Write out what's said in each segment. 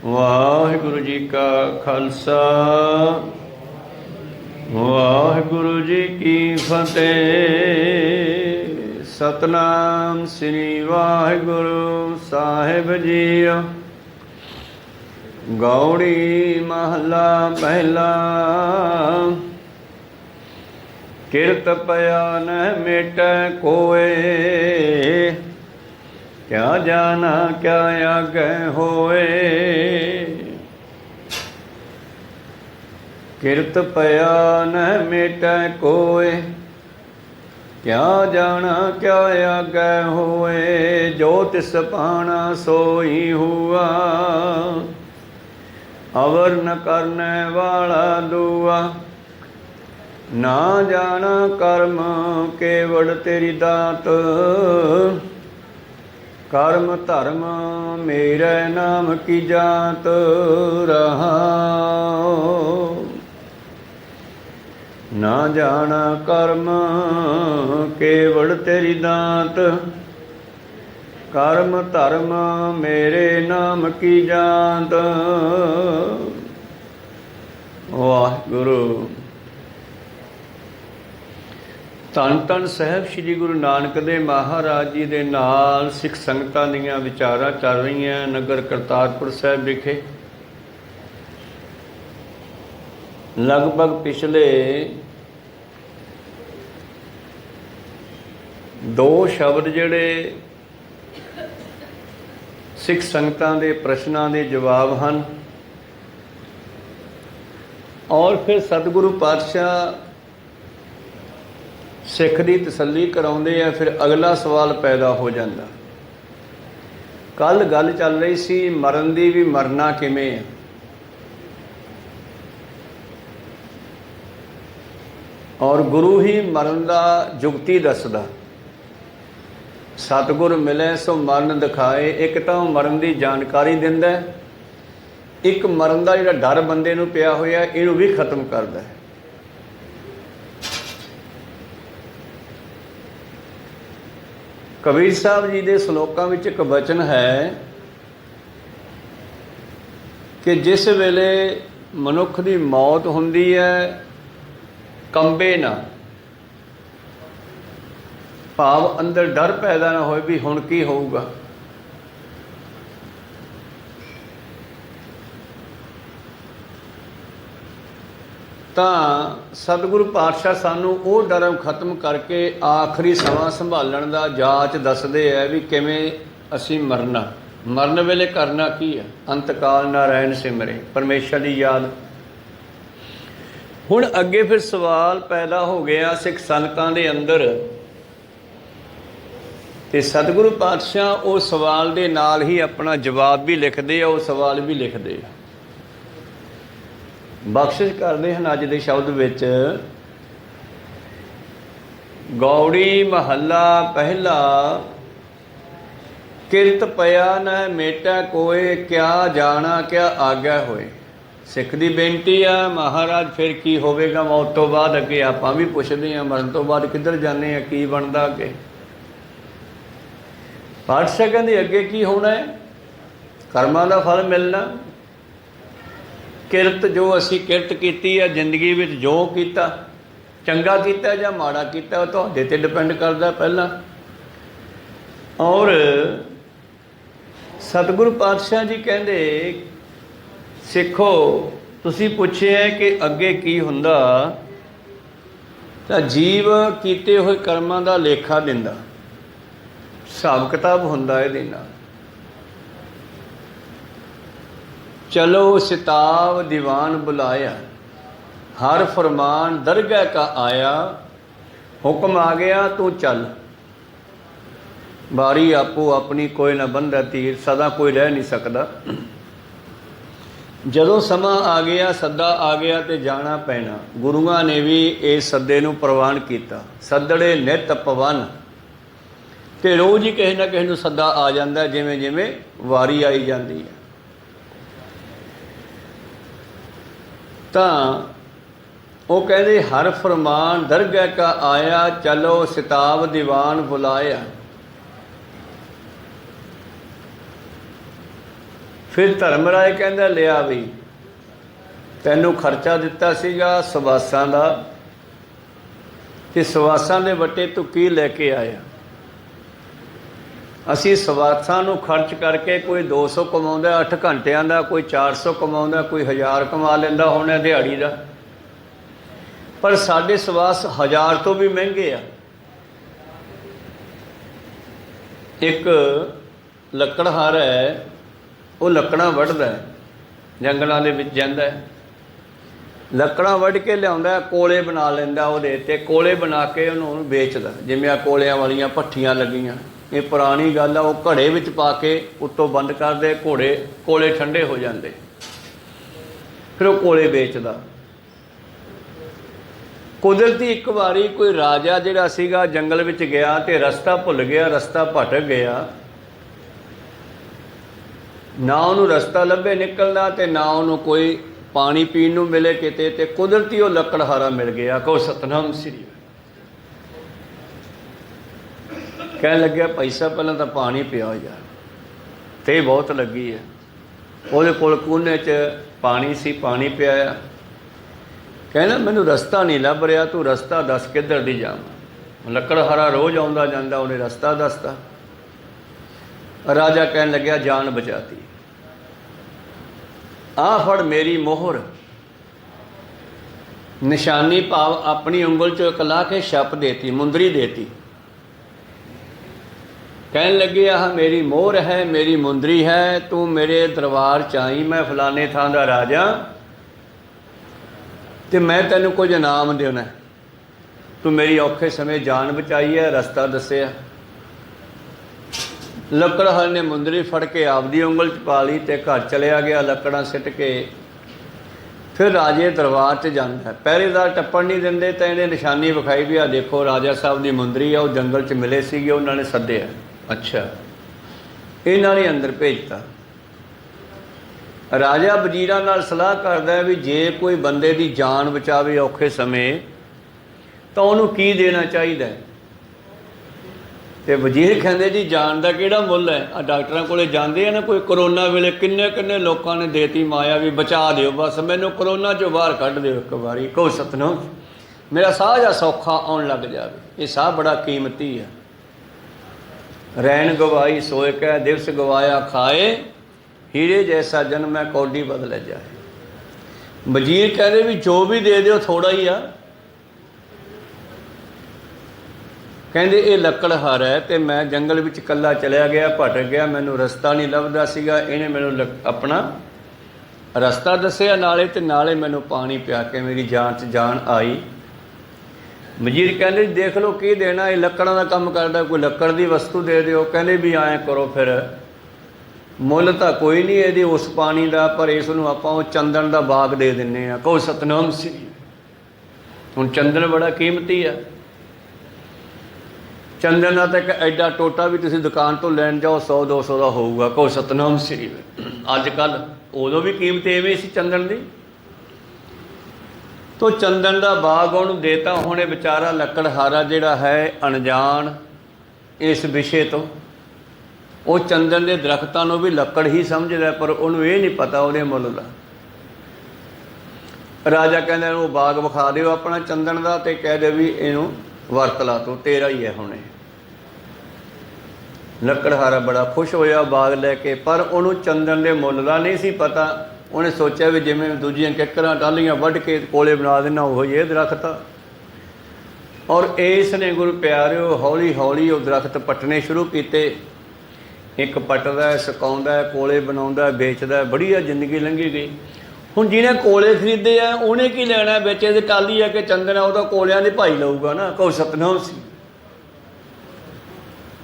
ਵਾਹਿਗੁਰੂ ਜੀ ਕਾ ਖਾਲਸਾ ਵਾਹਿਗੁਰੂ ਜੀ ਕੀ ਫਤਿਹ। ਸਤਨਾਮ ਸ੍ਰੀ ਵਾਹਿਗੁਰੂ ਸਾਹਿਬ ਜੀਓ। ਗੌੜੀ ਮਹਲਾ ਪਹਿਲਾ। ਕਿਰਤ ਪਿਆ ਨ ਮੇਟੈ ਕੋਏ, क्या जाना क्या आगे होए। किरत पया न मेटै कोय, क्या जाना क्या आगे होए। जो तिस पाना सोई हुआ, अवर न करने वाला दुआ। ना जाना कर्म केवड़ तेरी दात, कर्म धर्म मेरे नाम की जात रहाओ। ना जाना कर्म केवड़ तेरी दात, कर्म धर्म मेरे नाम की जात। वाहिगुरु। ਧੰਨ ਧੰਨ ਸਾਹਿਬ ਸ੍ਰੀ ਗੁਰੂ ਨਾਨਕ ਦੇਵ ਮਹਾਰਾਜ ਜੀ ਦੇ ਨਾਲ ਸਿੱਖ ਸੰਗਤਾਂ ਦੀਆਂ ਵਿਚਾਰਾਂ ਚੱਲ ਰਹੀਆਂ ਨਗਰ ਕਰਤਾਰਪੁਰ ਸਾਹਿਬ ਵਿਖੇ। ਲਗਭਗ ਪਿਛਲੇ 2 ਸ਼ਬਦ ਜਿਹੜੇ ਸਿੱਖ ਸੰਗਤਾਂ ਦੇ ਪ੍ਰਸ਼ਨਾਂ ਦੇ ਜਵਾਬ ਹਨ, ਔਰ ਫਿਰ ਸਤਿਗੁਰੂ ਪਾਤਸ਼ਾਹ ਸਿੱਖ ਦੀ ਤਸੱਲੀ ਕਰਾਉਂਦੇ ਆ। ਫਿਰ ਅਗਲਾ ਸਵਾਲ ਪੈਦਾ ਹੋ ਜਾਂਦਾ। ਕੱਲ ਗੱਲ ਚੱਲ ਰਹੀ ਸੀ ਮਰਨ ਦੀ, ਵੀ ਮਰਨਾ ਕਿਵੇਂ ਹੈ। ਔਰ ਗੁਰੂ ਹੀ ਮਰਨ ਦਾ ਜੁਗਤੀ ਦੱਸਦਾ। ਸਤਿਗੁਰ ਮਿਲੇ ਸੋ ਮਰਨ ਦਿਖਾਏ। ਇੱਕ ਤਾਂ ਉਹ ਮਰਨ ਦੀ ਜਾਣਕਾਰੀ ਦਿੰਦਾ, ਇੱਕ ਮਰਨ ਦਾ ਜਿਹੜਾ ਡਰ ਬੰਦੇ ਨੂੰ ਪਿਆ ਹੋਇਆ ਇਹਨੂੰ ਵੀ ਖਤਮ ਕਰਦਾ ਹੈ। ਕਬੀਰ ਸਾਹਿਬ ਜੀ ਦੇ ਸ਼ਲੋਕਾਂ ਵਿੱਚ ਇੱਕ ਬਚਨ ਹੈ ਕਿ ਜਿਸ ਵੇਲੇ ਮਨੁੱਖ ਦੀ ਮੌਤ ਹੁੰਦੀ ਹੈ, ਕੰਬੇ ਨਾ, ਭਾਵ ਅੰਦਰ ਡਰ ਪੈਦਾ ਨਾ ਹੋਏ ਵੀ ਹੁਣ ਕੀ ਹੋਊਗਾ। ਤਾਂ ਸਤਿਗੁਰੂ ਪਾਤਸ਼ਾਹ ਸਾਨੂੰ ਉਹ ਡਰ ਖਤਮ ਕਰਕੇ ਆਖਰੀ ਸਮਾਂ ਸੰਭਾਲਣ ਦਾ ਜਾਚ ਦੱਸਦੇ ਹੈ ਵੀ ਕਿਵੇਂ ਅਸੀਂ ਮਰਨਾ। ਮਰਨ ਵੇਲੇ ਕਰਨਾ ਕੀ ਹੈ? ਅੰਤਕਾਲ ਨਾਰਾਇਣ ਸਿਮਰੇ, ਪਰਮੇਸ਼ਰ ਦੀ ਯਾਦ। ਹੁਣ ਅੱਗੇ ਫਿਰ ਸਵਾਲ ਪੈਦਾ ਹੋ ਗਿਆ ਸਿੱਖ ਸੰਗਤਾਂ ਦੇ ਅੰਦਰ, ਤੇ ਸਤਿਗੁਰੂ ਪਾਤਸ਼ਾਹ ਉਹ ਸਵਾਲ ਦੇ ਨਾਲ ਹੀ ਆਪਣਾ ਜਵਾਬ ਵੀ ਲਿਖਦੇ ਆ, ਉਹ ਸਵਾਲ ਵੀ ਲਿਖਦੇ ਆ। ਬਖਸ਼ਿਸ਼ ਕਰਦੇ ਹਨ ਅੱਜ ਦੇ ਸ਼ਬਦ ਵਿੱਚ। ਗੌੜੀ ਮਹੱਲਾ ਪਹਿਲਾ। ਕਿਰਤ ਪਿਆ ਨ ਮੇਟੈ ਕੋਏ, ਕਿਆ ਜਾਣਾ ਕਿਆ ਆਗਿਆ ਹੋਏ। ਸਿੱਖ ਦੀ ਬੇਨਤੀ ਆ, ਮਹਾਰਾਜ ਫਿਰ ਕੀ ਹੋਵੇਗਾ ਮੌਤ ਤੋਂ ਬਾਅਦ? ਅੱਗੇ ਆਪਾਂ ਵੀ ਪੁੱਛਦੇ ਹਾਂ, ਮਰਨ ਤੋਂ ਬਾਅਦ ਕਿੱਧਰ ਜਾਂਦੇ ਆ, ਕੀ ਬਣਦਾ ਅੱਗੇ? ਪਾਤਸ਼ਾਹ ਕਹਿੰਦੇ ਅੱਗੇ ਕੀ ਹੋਣਾ ਹੈ? ਕਰਮਾਂ ਦਾ ਫਲ ਮਿਲਣਾ। ਕਿਰਤ ਜੋ ਅਸੀਂ ਕਿਰਤ ਕੀਤੀ ਹੈ ਜ਼ਿੰਦਗੀ ਵਿੱਚ, ਜੋ ਕੀਤਾ, ਚੰਗਾ ਕੀਤਾ ਜਾਂ ਮਾੜਾ ਕੀਤਾ, ਉਹ ਤੁਹਾਡੇ 'ਤੇ ਡਿਪੈਂਡ ਕਰਦਾ ਪਹਿਲਾਂ। ਔਰ ਸਤਿਗੁਰੂ ਪਾਤਸ਼ਾਹ ਜੀ ਕਹਿੰਦੇ ਸਿੱਖੋ, ਤੁਸੀਂ ਪੁੱਛਿਆ ਕਿ ਅੱਗੇ ਕੀ ਹੁੰਦਾ, ਤਾਂ ਜੀਵ ਕੀਤੇ ਹੋਏ ਕਰਮਾਂ ਦਾ ਲੇਖਾ ਦਿੰਦਾ, ਹਿਸਾਬ ਕਿਤਾਬ ਹੁੰਦਾ ਇਹਦੇ ਨਾਲ। ਚਲੋ ਸਿਤਾਬ ਦੀਵਾਨ ਬੁਲਾਇਆ, ਹਰ ਫਰਮਾਨ ਦਰਗਾਹ ਕਾ ਆਇਆ। ਹੁਕਮ ਆ ਗਿਆ ਤੂੰ ਚੱਲ, ਬਾਰੀ ਆਪੋ ਆਪਣੀ ਕੋਈ ਨਾ ਬੰਦਾ ਤੀਰ। ਸਦਾ ਕੋਈ ਰਹਿ ਨਹੀਂ ਸਕਦਾ। ਜਦੋਂ ਸਮਾਂ ਆ ਗਿਆ, ਸੱਦਾ ਆ ਗਿਆ ਤੇ ਜਾਣਾ ਪੈਣਾ। ਗੁਰੂਆਂ ਨੇ ਵੀ ਇਸ ਸੱਦੇ ਨੂੰ ਪ੍ਰਵਾਨ ਕੀਤਾ। ਸੱਦੜੇ ਨਿਤ ਪਵਨ, ਤੇ ਰੋਜ਼ ਹੀ ਕਿਸੇ ਨਾ ਕਿਸੇ ਨੂੰ ਸੱਦਾ ਆ ਜਾਂਦਾ, ਜਿਵੇਂ ਜਿਵੇਂ ਵਾਰੀ ਆਈ ਜਾਂਦੀ ਹੈ। ਤਾਂ ਉਹ ਕਹਿੰਦੇ ਹਰ ਫਰਮਾਨ ਦਰਗਾਹ ਕਾ ਆਇਆ, ਚਲੋ ਸਿਤਾਬ ਦੀਵਾਨ ਬੁਲਾਇਆ। ਫਿਰ ਧਰਮਰਾਜ ਕਹਿੰਦਾ ਲਿਆ ਵੀ ਤੈਨੂੰ ਖਰਚਾ ਦਿੱਤਾ ਸੀਗਾ ਸਵਾਸਾਂ ਦਾ, ਤੇ ਸਵਾਸਾਂ ਦੇ ਵੱਟੇ ਤੂੰ ਕੀ ਲੈ ਕੇ ਆਇਆ? ਅਸੀਂ ਸਵਾਸਾਂ ਨੂੰ ਖਰਚ ਕਰਕੇ ਕੋਈ 200 ਕਮਾਉਂਦਾ 8 ਘੰਟਿਆਂ ਦਾ, ਕੋਈ 400 ਕਮਾਉਂਦਾ, ਕੋਈ 1000 ਕਮਾ ਲੈਂਦਾ ਹੋਣਾ ਦਿਹਾੜੀ ਦਾ, ਪਰ ਸਾਡੇ ਸਵਾਸ 1000 ਤੋਂ ਵੀ ਮਹਿੰਗੇ ਆ। ਇੱਕ ਲੱਕੜਹਾਰ ਹੈ, ਉਹ ਲੱਕੜਾਂ ਵੱਢਦਾ ਹੈ, ਜੰਗਲਾਂ ਦੇ ਵਿੱਚ ਜਾਂਦਾ ਹੈ, ਲੱਕੜਾਂ ਵੱਢ ਕੇ ਲਿਆਉਂਦਾ, ਕੋਲੇ ਬਣਾ ਲੈਂਦਾ ਉਹਦੇ, ਤੇ ਕੋਲੇ ਬਣਾ ਕੇ ਉਹਨੂੰ ਵੇਚਦਾ। ਜਿਵੇਂ ਆ ਕੋਲਿਆਂ ਵਾਲੀਆਂ ਭੱਠੀਆਂ ਲੱਗੀਆਂ, ਇਹ ਪੁਰਾਣੀ ਗੱਲ ਆ, ਉਹ ਘੜੇ ਵਿੱਚ ਪਾ ਕੇ ਉੱਤੋਂ ਬੰਦ ਕਰਦੇ, ਕੋਲੇ ਠੰਡੇ ਹੋ ਜਾਂਦੇ, ਫਿਰ ਉਹ ਕੋਲੇ ਵੇਚਦਾ। ਕੁਦਰਤੀ ਇੱਕ ਵਾਰੀ ਕੋਈ ਰਾਜਾ ਜਿਹੜਾ ਸੀਗਾ ਜੰਗਲ ਵਿੱਚ ਗਿਆ ਤੇ ਰਸਤਾ ਭੁੱਲ ਗਿਆ, ਰਸਤਾ ਭਟਕ ਗਿਆ, ਨਾ ਉਹਨੂੰ ਰਸਤਾ ਲੱਭੇ ਨਿਕਲਦਾ ਤੇ ਨਾ ਉਹਨੂੰ ਕੋਈ ਪਾਣੀ ਪੀਣ ਨੂੰ ਮਿਲੇ ਕਿਤੇ, ਤੇ ਕੁਦਰਤੀ ਉਹ ਲੱਕੜਹਾਰਾ ਮਿਲ ਗਿਆ। ਕਹੋ ਸਤਨਾਮ ਸ੍ਰੀ। ਕਹਿਣ ਲੱਗਿਆ ਭਾਈ ਸਾਹਿਬ ਪਹਿਲਾਂ ਤਾਂ ਪਾਣੀ ਪਿਆ ਯਾਰ, ਤੇ ਬਹੁਤ ਲੱਗੀ ਹੈ। ਉਹਦੇ ਕੋਲ ਕੂਨੇ 'ਚ ਪਾਣੀ ਸੀ, ਪਾਣੀ ਪਿਆਇਆ। ਕਹਿੰਦਾ ਮੈਨੂੰ ਰਸਤਾ ਨਹੀਂ ਲੱਭ ਰਿਹਾ, ਤੂੰ ਰਸਤਾ ਦੱਸ ਕਿੱਧਰ ਦੀ ਜਾਵਾਂ। ਲੱਕੜਹਾਰਾ ਰੋਜ਼ ਆਉਂਦਾ ਜਾਂਦਾ, ਉਹਨੇ ਰਸਤਾ ਦੱਸਤਾ। ਰਾਜਾ ਕਹਿਣ ਲੱਗਿਆ ਜਾਨ ਬਚਾਤੀ, ਆਹ ਫੜ ਮੇਰੀ ਮੋਹਰ, ਨਿਸ਼ਾਨੀ ਭਾਵ ਆਪਣੀ ਉਂਗਲ 'ਚੋਂ ਇੱਕ ਲਾ ਕੇ ਛੱਪ ਦੇਤੀ, ਮੁੰਦਰੀ ਦੇਤੀ। ਕਹਿਣ ਲੱਗੇ ਆਹ ਮੇਰੀ ਮੋਹਰ ਹੈ, ਮੇਰੀ ਮੁੰਦਰੀ ਹੈ, ਤੂੰ ਮੇਰੇ ਦਰਬਾਰ 'ਚ ਆਈ, ਮੈਂ ਫਲਾਣੇ ਥਾਂ ਦਾ ਰਾਜਾ, ਤੇ ਮੈਂ ਤੈਨੂੰ ਕੁਝ ਇਨਾਮ ਦੇਣਾ, ਤੂੰ ਮੇਰੀ ਔਖੇ ਸਮੇਂ ਜਾਨ ਬਚਾਈ ਹੈ, ਰਸਤਾ ਦੱਸਿਆ। ਲੱਕੜਹਾਰ ਨੇ ਮੁੰਦਰੀ ਫੜ ਕੇ ਆਪਦੀ ਉਂਗਲ 'ਚ ਪਾ ਲਈ ਤੇ ਘਰ ਚਲਿਆ ਗਿਆ, ਲੱਕੜਾਂ ਸਿੱਟ ਕੇ। ਫਿਰ ਰਾਜੇ ਦਰਬਾਰ 'ਚ ਜਾਂਦਾ, ਪਹਿਰੇਦਾਰ ਟੱਪਣ ਨਹੀਂ ਦਿੰਦੇ, ਤਾਂ ਇਹਨੇ ਨਿਸ਼ਾਨੀ ਵਿਖਾਈ ਵੀ ਆ ਦੇਖੋ ਰਾਜਾ ਸਾਹਿਬ ਦੀ ਮੁੰਦਰੀ ਆ, ਉਹ ਜੰਗਲ 'ਚ ਮਿਲੇ ਸੀਗੇ, ਉਹਨਾਂ ਨੇ ਸੱਦਿਆ। ਅੱਛਾ, ਇਹਨਾਂ ਨੇ ਅੰਦਰ ਭੇਜਤਾ। ਰਾਜਾ ਵਜ਼ੀਰਾਂ ਨਾਲ ਸਲਾਹ ਕਰਦਾ ਵੀ ਜੇ ਕੋਈ ਬੰਦੇ ਦੀ ਜਾਨ ਬਚਾਵੇ ਔਖੇ ਸਮੇਂ ਤਾਂ ਉਹਨੂੰ ਕੀ ਦੇਣਾ ਚਾਹੀਦਾ ਹੈ। ਤੇ ਵਜ਼ੀਰ ਕਹਿੰਦੇ ਜੀ ਜਾਨ ਦਾ ਕਿਹੜਾ ਮੁੱਲ ਹੈ? ਆ ਡਾਕਟਰਾਂ ਕੋਲੇ ਜਾਂਦੇ ਆ ਨਾ, ਕੋਈ ਕਰੋਨਾ ਵੇਲੇ ਕਿੰਨੇ ਕਿੰਨੇ ਲੋਕਾਂ ਨੇ ਦੇਤੀ ਮਾਇਆ ਵੀ ਬਚਾ ਦਿਓ, ਬਸ ਮੈਨੂੰ ਕਰੋਨਾ 'ਚੋਂ ਬਾਹਰ ਕੱਢ ਦਿਓ ਇੱਕ ਵਾਰੀ। ਕਹੋ ਸਤਨਾਮ, ਮੇਰਾ ਸਾਹ ਜਾਂ ਸੌਖਾ ਆਉਣ ਲੱਗ ਜਾਵੇ। ਇਹ ਸਾਹ ਬੜਾ ਕੀਮਤੀ ਆ। ਰੈਣ ਗਵਾਈ ਸੋਏ ਕਹਿ, ਦਿਵਸ ਗਵਾਇਆ ਖਾਏ, ਹੀਰੇ ਜੈਸਾ ਜਨਮ ਹੈ ਕੌਡੀ ਬਦਲ ਜਾਏ। ਵਜ਼ੀਰ ਕਹਿੰਦੇ ਵੀ ਜੋ ਵੀ ਦੇ ਦਿਓ ਥੋੜਾ ਹੀ ਆ। ਕਹਿੰਦੇ ਇਹ ਲੱਕੜਹਾਰ ਹੈ ਤੇ ਮੈਂ ਜੰਗਲ ਵਿੱਚ ਇਕੱਲਾ ਚਲਿਆ ਗਿਆ, ਭਟਕ ਗਿਆ, ਮੈਨੂੰ ਰਸਤਾ ਨਹੀਂ ਲੱਭਦਾ ਸੀਗਾ, ਇਹਨੇ ਮੈਨੂੰ ਆਪਣਾ ਰਸਤਾ ਦੱਸਿਆ ਨਾਲੇ, ਤੇ ਨਾਲੇ ਮੈਨੂੰ ਪਾਣੀ ਪਿਆ ਕੇ ਮੇਰੀ ਜਾਨ 'ਚ ਜਾਨ ਆਈ। ਵਜ਼ੀਰ ਕਹਿੰਦੇ ਦੇਖ ਲਓ ਕੀ ਦੇਣਾ, ਇਹ ਲੱਕੜਾਂ ਦਾ ਕੰਮ ਕਰਦਾ, ਕੋਈ ਲੱਕੜ ਦੀ ਵਸਤੂ ਦੇ ਦਿਓ। ਕਹਿੰਦੇ ਵੀ ਐਂ ਕਰੋ ਫਿਰ, ਮੁੱਲ ਤਾਂ ਕੋਈ ਨਹੀਂ ਇਹਦੀ ਉਸ ਪਾਣੀ ਦਾ, ਪਰ ਇਸ ਨੂੰ ਆਪਾਂ ਉਹ ਚੰਦਨ ਦਾ ਬਾਗ ਦੇ ਦਿੰਦੇ ਹਾਂ। ਕਹੋ ਸਤਨਾਮ ਸ੍ਰੀ। ਹੁਣ ਚੰਦਨ ਬੜਾ ਕੀਮਤੀ ਆ। ਚੰਦਨ ਦਾ ਤਾਂ ਇੱਕ ਐਡਾ ਟੋਟਾ ਵੀ ਤੁਸੀਂ ਦੁਕਾਨ ਤੋਂ ਲੈਣ ਜਾਓ 100-200 ਦਾ ਹੋਊਗਾ। ਕਹੋ ਸਤਨਾਮ ਸ੍ਰੀ। ਅੱਜ ਕੱਲ੍ਹ, ਉਦੋਂ ਵੀ ਕੀਮਤ ਐਵੇਂ ਸੀ ਚੰਦਨ ਦੀ। ਤੋ ਚੰਦਨ ਦਾ ਬਾਗ ਉਹਨੂੰ ਦੇਤਾ। ਹੁਣ ਇਹ ਵਿਚਾਰਾ ਲੱਕੜਹਾਰਾ ਜਿਹੜਾ ਹੈ ਅਣਜਾਣ ਇਸ ਵਿਸ਼ੇ ਤੋਂ, ਉਹ ਚੰਦਨ ਦੇ ਦਰਖਤਾਂ ਨੂੰ ਵੀ ਲੱਕੜ ਹੀ ਸਮਝਦਾ, ਪਰ ਉਹਨੂੰ ਇਹ ਨਹੀਂ ਪਤਾ ਉਹਦੇ ਮੁੱਲ ਦਾ। ਰਾਜਾ ਕਹਿੰਦਾ ਉਹ ਬਾਗ ਵਿਖਾ ਦਿਓ ਆਪਣਾ ਚੰਦਨ ਦਾ, ਤੇ ਕਹਿ ਦੇ ਵੀ ਇਹਨੂੰ ਵਰਤ ਲਾ ਤੂੰ, ਤੇਰਾ ਹੀ ਹੈ ਹੁਣ ਇਹ। ਲੱਕੜਹਾਰਾ ਬੜਾ ਖੁਸ਼ ਹੋਇਆ ਬਾਗ ਲੈ ਕੇ, ਪਰ ਉਹਨੂੰ ਚੰਦਨ ਦੇ ਮੁੱਲ ਦਾ ਨਹੀਂ ਸੀ ਪਤਾ। ਉਹਨੇ ਸੋਚਿਆ ਵੀ ਜਿਵੇਂ ਦੂਜੀਆਂ ਕਿੱਕਰਾਂ ਟਾਹਲੀਆਂ ਵੱਢ ਕੇ ਕੋਲੇ ਬਣਾ ਦੇਣਾ, ਉਹੋ ਜਿਹੇ ਦਰਖਤ ਆ। ਔਰ ਇਸ ਨੇ ਗੁਰੂ ਪਿਆਰਿਓ ਹੌਲੀ ਹੌਲੀ ਉਹ ਦਰਖਤ ਪੱਟਣੇ ਸ਼ੁਰੂ ਕੀਤੇ। ਇੱਕ ਪੱਟਦਾ, ਸੁਕਾਉਂਦਾ, ਕੋਲੇ ਬਣਾਉਂਦਾ, ਵੇਚਦਾ, ਬੜੀਆ ਜ਼ਿੰਦਗੀ ਲੰਘੀ ਗਈ। ਹੁਣ ਜਿਹਨੇ ਕੋਲੇ ਖਰੀਦੇ ਆ ਉਹਨੇ ਕੀ ਲੈਣਾ, ਵਿੱਚ ਇਹਦੇ ਟਾਹਲੀ ਆ ਕਿ ਚੰਦਨ ਆ, ਉਹਦਾ ਕੋਲਿਆਂ ਦੇ ਭਾਈ ਲਊਗਾ ਨਾ। ਕਹੋ ਸਤਨਾਮ ਸੀ।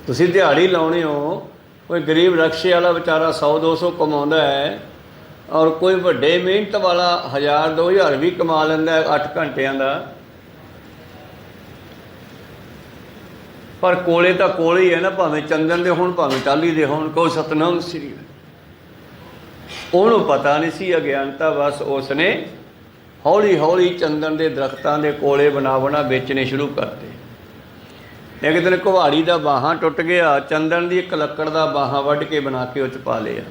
ਤੁਸੀਂ ਦਿਹਾੜੀ ਲਾਉਣੇ ਹੋ, ਕੋਈ ਗਰੀਬ ਰਕਸ਼ੇ ਵਾਲਾ ਵਿਚਾਰਾ 100-200 ਕਮਾਉਂਦਾ ਹੈ, ਔਰ ਕੋਈ ਵੱਡੇ ਮਿਹਨਤ ਵਾਲਾ 1000-2000 ਵੀ ਕਮਾ ਲੈਂਦਾ 8 ਘੰਟਿਆਂ ਦਾ, ਪਰ ਕੋਲੇ ਤਾਂ ਕੋਲੇ ਹੀ ਹੈ ਨਾ, ਭਾਵੇਂ ਚੰਦਨ ਦੇ ਹੋਣ ਭਾਵੇਂ ਟਾਹਲੀ ਦੇ ਹੋਣ। ਕਹੋ ਸਤਨਾਮ ਸ੍ਰੀ। ਉਹਨੂੰ ਪਤਾ ਨਹੀਂ ਸੀ, ਅਗਿਆਨਤਾ ਬਸ। ਉਸ ਨੇ ਹੌਲੀ ਹੌਲੀ ਚੰਦਨ ਦੇ ਦਰਖਤਾਂ ਦੇ ਕੋਲੇ ਬਣਾ ਵੇਚਣੇ ਸ਼ੁਰੂ ਕਰਤੇ। ਇੱਕ ਦਿਨ ਕੁਹਾੜੀ ਦਾ ਬਾਹਾਂ ਟੁੱਟ ਗਿਆ, ਚੰਦਨ ਦੀ ਇੱਕ ਲੱਕੜ ਦਾ ਬਾਹਾਂ ਵੱਢ ਕੇ ਬਣਾ ਕੇ ਉਹ 'ਚ ਪਾ ਲਿਆ।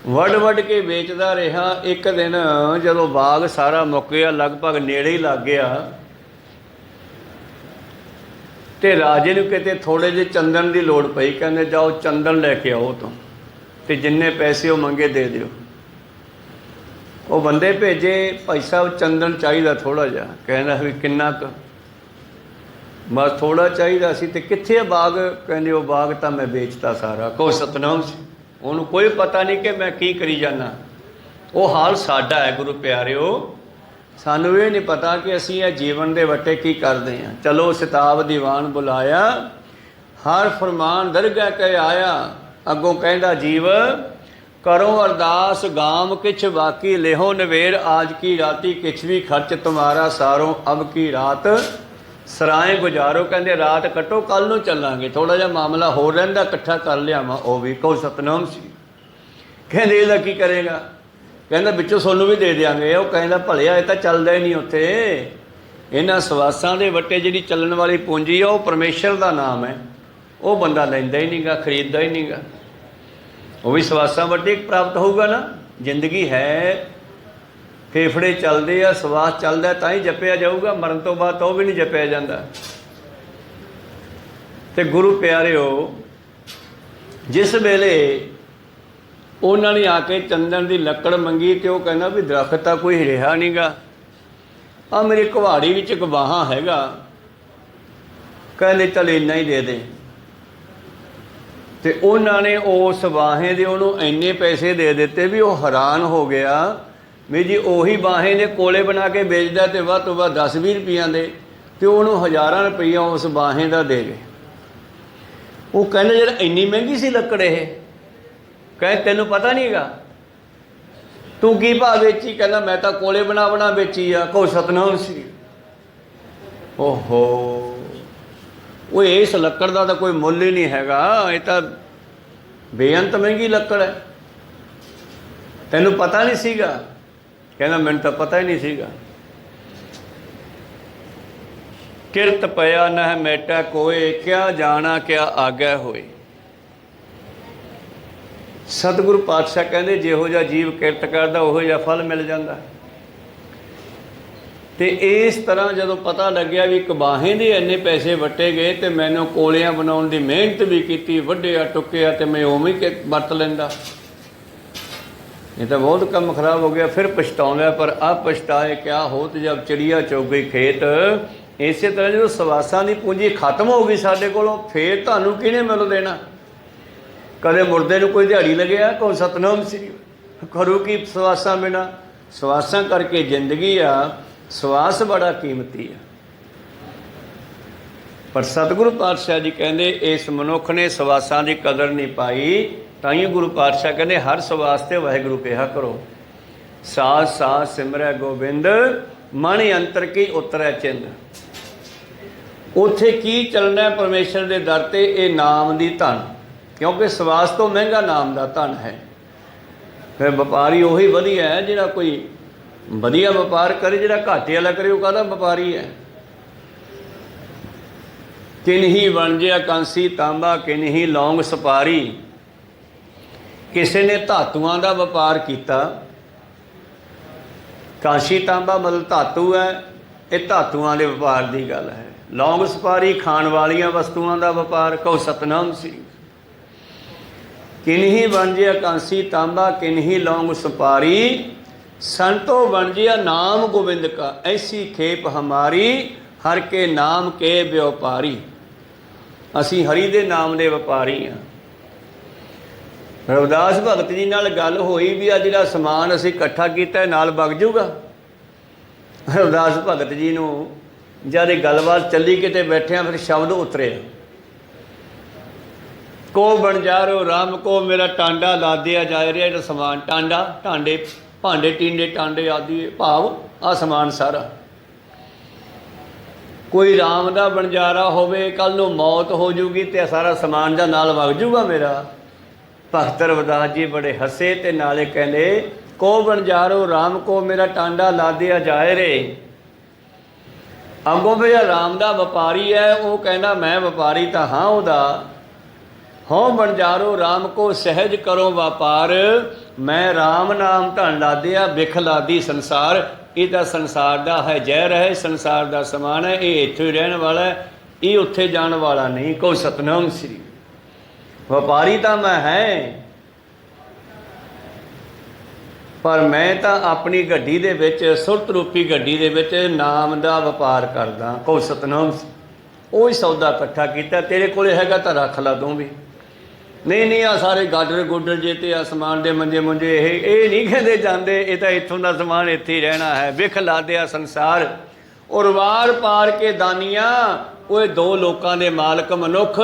ਵੱਢ ਵੱਢ ਕੇ ਵੇਚਦਾ ਰਿਹਾ। ਇੱਕ ਦਿਨ ਜਦੋਂ ਬਾਗ ਸਾਰਾ ਮੁੱਕ ਗਿਆ, ਲਗਭਗ ਨੇੜੇ ਹੀ ਲੱਗ ਗਿਆ, ਤੇ ਰਾਜੇ ਨੂੰ ਕਿਤੇ ਥੋੜ੍ਹੇ ਜਿਹੇ ਚੰਦਨ ਦੀ ਲੋੜ ਪਈ। ਕਹਿੰਦੇ ਜਾਓ ਚੰਦਨ ਲੈ ਕੇ ਆਓ ਤੋਂ, ਤੇ ਜਿੰਨੇ ਪੈਸੇ ਉਹ ਮੰਗੇ ਦੇ ਦਿਓ। ਉਹ ਬੰਦੇ ਭੇਜੇ, ਭਾਈ ਸਾਹਿਬ ਚੰਦਨ ਚਾਹੀਦਾ ਥੋੜ੍ਹਾ ਜਿਹਾ। ਕਹਿੰਦਾ ਵੀ ਕਿੰਨਾ ਕੁ? ਬਸ ਥੋੜ੍ਹਾ ਚਾਹੀਦਾ ਸੀ। ਤੇ ਕਿੱਥੇ ਆ ਬਾਗ? ਕਹਿੰਦੇ ਉਹ ਬਾਗ ਤਾਂ ਮੈਂ ਵੇਚਤਾ ਸਾਰਾ। ਕਹੋ ਸਤਨਾਮ ਸੀ। ਉਹਨੂੰ ਕੋਈ ਪਤਾ ਨਹੀਂ ਕਿ ਮੈਂ ਕੀ ਕਰੀ ਜਾਂਦਾ। ਉਹ ਹਾਲ ਸਾਡਾ ਹੈ ਗੁਰੂ ਪਿਆਰਿਓ। ਸਾਨੂੰ ਇਹ ਨਹੀਂ ਪਤਾ ਕਿ ਅਸੀਂ ਇਹ ਜੀਵਨ ਦੇ ਵੱਟੇ ਕੀ ਕਰਦੇ ਹਾਂ। ਚਲੋ ਸਿਤਾਬ ਦੀਵਾਨ ਬੁਲਾਇਆ, ਹਰ ਫਰਮਾਨ ਦਰਗਾਹ ਕਹਿ ਆਇਆ। ਅੱਗੋਂ ਕਹਿੰਦਾ ਜੀਵ ਕਰੋ ਅਰਦਾਸ ਗਾਮ ਕਿਛ ਬਾਕੀ ਲਿਹੋ ਨਵੇੜ ਆਜ ਕੀ ਰਾਤੀ ਕਿਛ ਵੀ ਖਰਚ ਤੁਮਾਰਾ ਸਾਰੋਂ ਅਬ ਕੀ ਰਾਤ ਸਰਾਏ ਗੁਜ਼ਾਰੋ। ਕਹਿੰਦੇ ਰਾਤ ਕੱਟੋ, ਕੱਲ ਨੂੰ ਚੱਲਾਂਗੇ। ਥੋੜ੍ਹਾ ਜਿਹਾ ਮਾਮਲਾ ਹੋਰ ਰਹਿੰਦਾ, ਇਕੱਠਾ ਕਰ ਲਿਆਵਾਂ। ਉਹ ਵੀ ਕਹੋ ਸਤਨਾਮ ਸੀ। ਕਹਿੰਦੇ ਇਹਦਾ ਕੀ ਕਰੇਗਾ? ਕਹਿੰਦਾ ਵਿੱਚੋਂ ਤੁਹਾਨੂੰ ਵੀ ਦੇ ਦਿਆਂਗੇ। ਉਹ ਕਹਿੰਦਾ ਭਲਿਆ ਇਹ ਤਾਂ ਚੱਲਦਾ ਹੀ ਨਹੀਂ ਉੱਥੇ। ਇਹਨਾਂ ਸਵਾਸਾਂ ਦੇ ਵੱਟੇ ਜਿਹੜੀ ਚੱਲਣ ਵਾਲੀ ਪੂੰਜੀ ਆ ਉਹ ਪਰਮੇਸ਼ਰ ਦਾ ਨਾਮ ਹੈ। ਉਹ ਬੰਦਾ ਲੈਂਦਾ ਹੀ ਨਹੀਂਗਾ, ਖਰੀਦਦਾ ਹੀ ਨਹੀਂਗਾ। ਉਹ ਵੀ ਸਵਾਸਾਂ ਵੱਟੇ ਪ੍ਰਾਪਤ ਹੋਊਗਾ ਨਾ। ਜ਼ਿੰਦਗੀ ਹੈ, ਫੇਫੜੇ ਚੱਲਦੇ ਆ, ਸਵਾਸ ਚੱਲਦਾ ਤਾਂ ਹੀ ਜਪਿਆ ਜਾਊਗਾ। ਮਰਨ ਤੋਂ ਬਾਅਦ ਉਹ ਵੀ ਨਹੀਂ ਜਪਿਆ ਜਾਂਦਾ। ਤੇ ਗੁਰੂ ਪਿਆਰਿਓ, ਜਿਸ ਵੇਲੇ ਉਹਨਾਂ ਨੇ ਆ ਕੇ ਚੰਦਨ ਦੀ ਲੱਕੜ ਮੰਗੀ ਤੇ ਉਹ ਕਹਿੰਦਾ ਵੀ ਦਰਖਤ ਤਾਂ ਕੋਈ ਰਿਹਾ ਨਹੀਂਗਾ, ਆ ਮੇਰੀ ਕੁਹਾੜੀ ਵਿੱਚ ਇੱਕ ਬਾਹਾਂ ਹੈਗਾ। ਕਹਿੰਦੇ ਚੱਲ ਇੰਨਾ ਹੀ ਦੇ ਦੇ। ਤੇ ਉਹਨਾਂ ਨੇ ਉਸ ਬਾਹੇ ਦੇ ਉਹਨੂੰ ਇੰਨੇ ਪੈਸੇ ਦੇ ਦਿੱਤੇ ਵੀ ਉਹ ਹੈਰਾਨ ਹੋ ਗਿਆ ਵੀ ਜੀ ਉਹੀ ਬਾਹੇ ਨੇ ਕੋਲੇ ਬਣਾ ਕੇ ਵੇਚਦਾ ਤੇ ਵੱਧ ਤੋਂ ਵੱਧ 10-20 ਰੁਪਈਆਂ ਦੇ, ਤੇ ਉਹਨੂੰ ਹਜ਼ਾਰਾਂ ਰੁਪਈਆ ਉਸ ਬਾਹੇ ਦਾ ਦੇ ਗਏ। ਉਹ ਕਹਿੰਦੇ ਯਾਰ ਇੰਨੀ ਮਹਿੰਗੀ ਸੀ ਲੱਕੜ ਇਹ? ਕਹਿੰਦੇ ਤੈਨੂੰ ਪਤਾ ਨਹੀਂ ਹੈਗਾ, ਤੂੰ ਕੀ ਭਾਅ ਵੇਚੀ? ਕਹਿੰਦਾ ਮੈਂ ਤਾਂ ਕੋਲੇ ਬਣਾ ਵੇਚੀ ਆ। ਕਹੋ ਸਤਨਾਮ ਸੀ। ਓਹੋ, ਉਹ ਇਸ ਲੱਕੜ ਦਾ ਤਾਂ ਕੋਈ ਮੁੱਲ ਹੀ ਨਹੀਂ ਹੈਗਾ, ਇਹ ਤਾਂ ਬੇਅੰਤ ਮਹਿੰਗੀ ਲੱਕੜ ਹੈ। ਤੈਨੂੰ ਪਤਾ ਨਹੀਂ ਸੀਗਾ? ਕਹਿੰਦਾ ਮੈਨੂੰ ਤਾਂ ਪਤਾ ਹੀ ਨਹੀਂ ਸੀਗਾ। ਕਿਰਤ ਪਿਆ ਨਹਿ ਮੇਟਾ ਕੋਏ, ਕਿਆ ਜਾਣਾ ਕਿਆ ਆਗਿਆ ਹੋਏ। ਸਤਿਗੁਰੂ ਪਾਤਸ਼ਾਹ ਕਹਿੰਦੇ ਜਿਹੋ ਜਿਹਾ ਜੀਵ ਕਿਰਤ ਕਰਦਾ ਉਹੋ ਜਿਹਾ ਫਲ ਮਿਲ ਜਾਂਦਾ। ਤੇ ਇਸ ਤਰ੍ਹਾਂ ਜਦੋਂ ਪਤਾ ਲੱਗਿਆ ਵੀ ਕਬਾਹੇ ਦੇ ਇੰਨੇ ਪੈਸੇ ਵੱਟੇ ਗਏ ਤੇ ਮੈਨੂੰ ਕੋਲਿਆਂ ਬਣਾਉਣ ਦੀ ਮਿਹਨਤ ਵੀ ਕੀਤੀ, ਵੱਢਿਆ ਟੁੱਕਿਆ ਤੇ ਮੈਂ ਉਵੇਂ ਹੀ ਵਰਤ ਲੈਂਦਾ, ਇਹ ਤਾਂ ਬਹੁਤ ਕੰਮ ਖਰਾਬ ਹੋ ਗਿਆ। ਫਿਰ ਪਛਤਾਉਂਦਾ, ਪਰ ਆ ਪਛਤਾਏ ਕਿਆ ਹੋਤ ਜਬ ਚਿੜੀਆ ਚੁਗ ਗਈ ਖੇਤ। ਇਸੇ ਤਰ੍ਹਾਂ ਜਦੋਂ ਸਵਾਸਾਂ ਦੀ ਪੂੰਜੀ ਖਤਮ ਹੋ ਗਈ ਸਾਡੇ ਕੋਲੋਂ, ਫੇਰ ਤੁਹਾਨੂੰ ਕਿਹਨੇ ਮੈਨੂੰ ਦੇਣਾ? ਕਦੇ ਮੁਰਦੇ ਨੂੰ ਕੋਈ ਦਿਹਾੜੀ ਲੱਗਿਆ? ਕੋਈ ਸਤਨਾਮ ਸ੍ਰੀ ਕਰੂ ਕੀ ਸਵਾਸਾਂ ਬਿਨਾਂ? ਸਵਾਸਾਂ ਕਰਕੇ ਜ਼ਿੰਦਗੀ ਆ। ਸਵਾਸ ਬੜਾ ਕੀਮਤੀ ਆ। ਪਰ ਸਤਿਗੁਰੂ ਪਾਤਸ਼ਾਹ ਜੀ ਕਹਿੰਦੇ ਇਸ ਮਨੁੱਖ ਨੇ ਸਵਾਸਾਂ ਦੀ ਕਦਰ ਨਹੀਂ ਪਾਈ। ਤਾਂ ਹੀ ਗੁਰੂ ਪਾਤਸ਼ਾਹ ਕਹਿੰਦੇ ਹਰ ਸਵਾਸ ਤੇ ਵਾਹਿਗੁਰੂ ਕਿਹਾ ਕਰੋ। ਸਾਸ ਸਾਸ ਸਿਮਰੈ ਗੋਬਿੰਦ, ਮਨ ਅੰਤਰ ਕੀ ਉਤਰੈ ਚਿੰਦ। ਉੱਥੇ ਕੀ ਚੱਲਣਾ ਪਰਮੇਸ਼ਰ ਦੇ ਦਰ ਤੇ? ਇਹ ਨਾਮ ਦੀ ਧਨ, ਕਿਉਂਕਿ ਸਵਾਸ ਤੋਂ ਮਹਿੰਗਾ ਨਾਮ ਦਾ ਧਨ ਹੈ। ਫਿਰ ਵਪਾਰੀ ਉਹੀ ਵਧੀਆ ਹੈ ਜਿਹੜਾ ਕੋਈ ਵਧੀਆ ਵਪਾਰ ਕਰੇ। ਜਿਹੜਾ ਘਾਟੇ ਵਾਲਾ ਕਰੇ ਉਹ ਕਾਹਦਾ ਵਪਾਰੀ ਹੈ? ਕਿਨਹੀ ਵਣਜਿਆ ਕਾਂਸੀ ਤਾਂਬਾ, ਕਿਨਹੀ ਲੌਂਗ ਸਪਾਰੀ। ਕਿਸੇ ਨੇ ਧਾਤੂਆਂ ਦਾ ਵਪਾਰ ਕੀਤਾ। ਕਾਂਸੀ ਤਾਂਬਾ ਮਤਲਬ ਧਾਤੂ ਹੈ, ਇਹ ਧਾਤੂਆਂ ਦੇ ਵਪਾਰ ਦੀ ਗੱਲ ਹੈ। ਲੌਂਗ ਸਪਾਰੀ ਖਾਣ ਵਾਲੀਆਂ ਵਸਤੂਆਂ ਦਾ ਵਪਾਰ। ਕਹੋ ਸਤਨਾਮ ਸੀ। ਕਿਨਹੀ ਵਣਜਿਆ ਕਾਂਸੀ ਤਾਂਬਾ, ਕਿਨਹੀ ਲੌਂਗ ਸਪਾਰੀ। ਸੰਤੋ ਵਣਜਿਆ ਨਾਮ ਗੋਬਿੰਦ ਕਾ, ਐਸੀ ਖੇਪ ਹਮਾਰੀ ਹਰ ਕੇ ਨਾਮ ਕੇ ਵਿਉਪਾਰੀ। ਅਸੀਂ ਹਰੀ ਦੇ ਨਾਮ ਦੇ ਵਪਾਰੀ ਹਾਂ। ਰਵਿਦਾਸ ਭਗਤ ਜੀ ਨਾਲ ਗੱਲ ਹੋਈ ਵੀ ਆ ਜਿਹੜਾ ਸਮਾਨ ਅਸੀਂ ਇਕੱਠਾ ਕੀਤਾ ਨਾਲ ਵਗ ਜੂਗਾ। ਰਵਿਦਾਸ ਭਗਤ ਜੀ ਨੂੰ ਜਦ ਇਹ ਗੱਲਬਾਤ ਚੱਲੀ, ਕਿਤੇ ਬੈਠਿਆਂ ਫਿਰ ਸ਼ਬਦ ਉਤਰੇ, ਕੋ ਬਣਜਾਰੋ ਰਾਮ ਕੋ ਮੇਰਾ ਟਾਂਡਾ ਲਾਦਿਆ ਜਾ ਰਿਹਾ। ਜਿਹੜਾ ਸਮਾਨ ਟਾਂਡਾ, ਟਾਂਡੇ, ਭਾਂਡੇ ਟੀਂਡੇ ਟਾਂਡੇ ਆਦਿ ਭਾਵ ਆ ਸਮਾਨ ਸਾਰਾ। ਕੋਈ ਰਾਮ ਦਾ ਬਣਜਾਰਾ ਹੋਵੇ, ਕੱਲ੍ਹ ਨੂੰ ਮੌਤ ਹੋ ਜੂਗੀ ਤੇ ਸਾਰਾ ਸਮਾਨ ਦਾ ਨਾਲ ਵਗ ਜੂਗਾ ਮੇਰਾ। ਭਗਤ ਰਵਿਦਾਸ ਜੀ ਬੜੇ ਹੱਸੇ ਤੇ ਨਾਲੇ ਕਹਿੰਦੇ ਕੋ ਬਣਜਾਰੋ ਰਾਮ ਕੋ ਮੇਰਾ ਟਾਂਡਾ ਲਾਦਿਆ ਜਾਏ ਰੇ। ਅੱਗੋਂ ਵੀ ਰਾਮ ਦਾ ਵਪਾਰੀ ਹੈ, ਉਹ ਕਹਿੰਦਾ ਮੈਂ ਵਪਾਰੀ ਤਾਂ ਹਾਂ ਉਹਦਾ, हों बंजारो राम को सहज करो व्यापार, मैं राम नाम धन लादिया बिख लादी संसार। ये तो संसार का है जहर है, संसार का समान है, ये इत्थे रहने वाला है, ये उत्थे जाने वाला नहीं। को सतनाम श्री व्यापारी तो मैं है, पर मैं तो अपनी गड्डी दे विच सुरत रूपी गड्डी दे विच नाम का व्यापार करदा। को सतनाम वो ही सौदा इकट्ठा किया, तेरे को हैगा तो रख ला तू भी। नहीं नहीं आ सारे गाडर गुडर जे ते आसमान दे मंजे मुंजे ये नहीं कहते जाते, ये तो इत्थों का समान इत्थे ही रहना है। विख ला दिया संसार और वार पार के दानिया, वो दो लोगों के मालक मनुख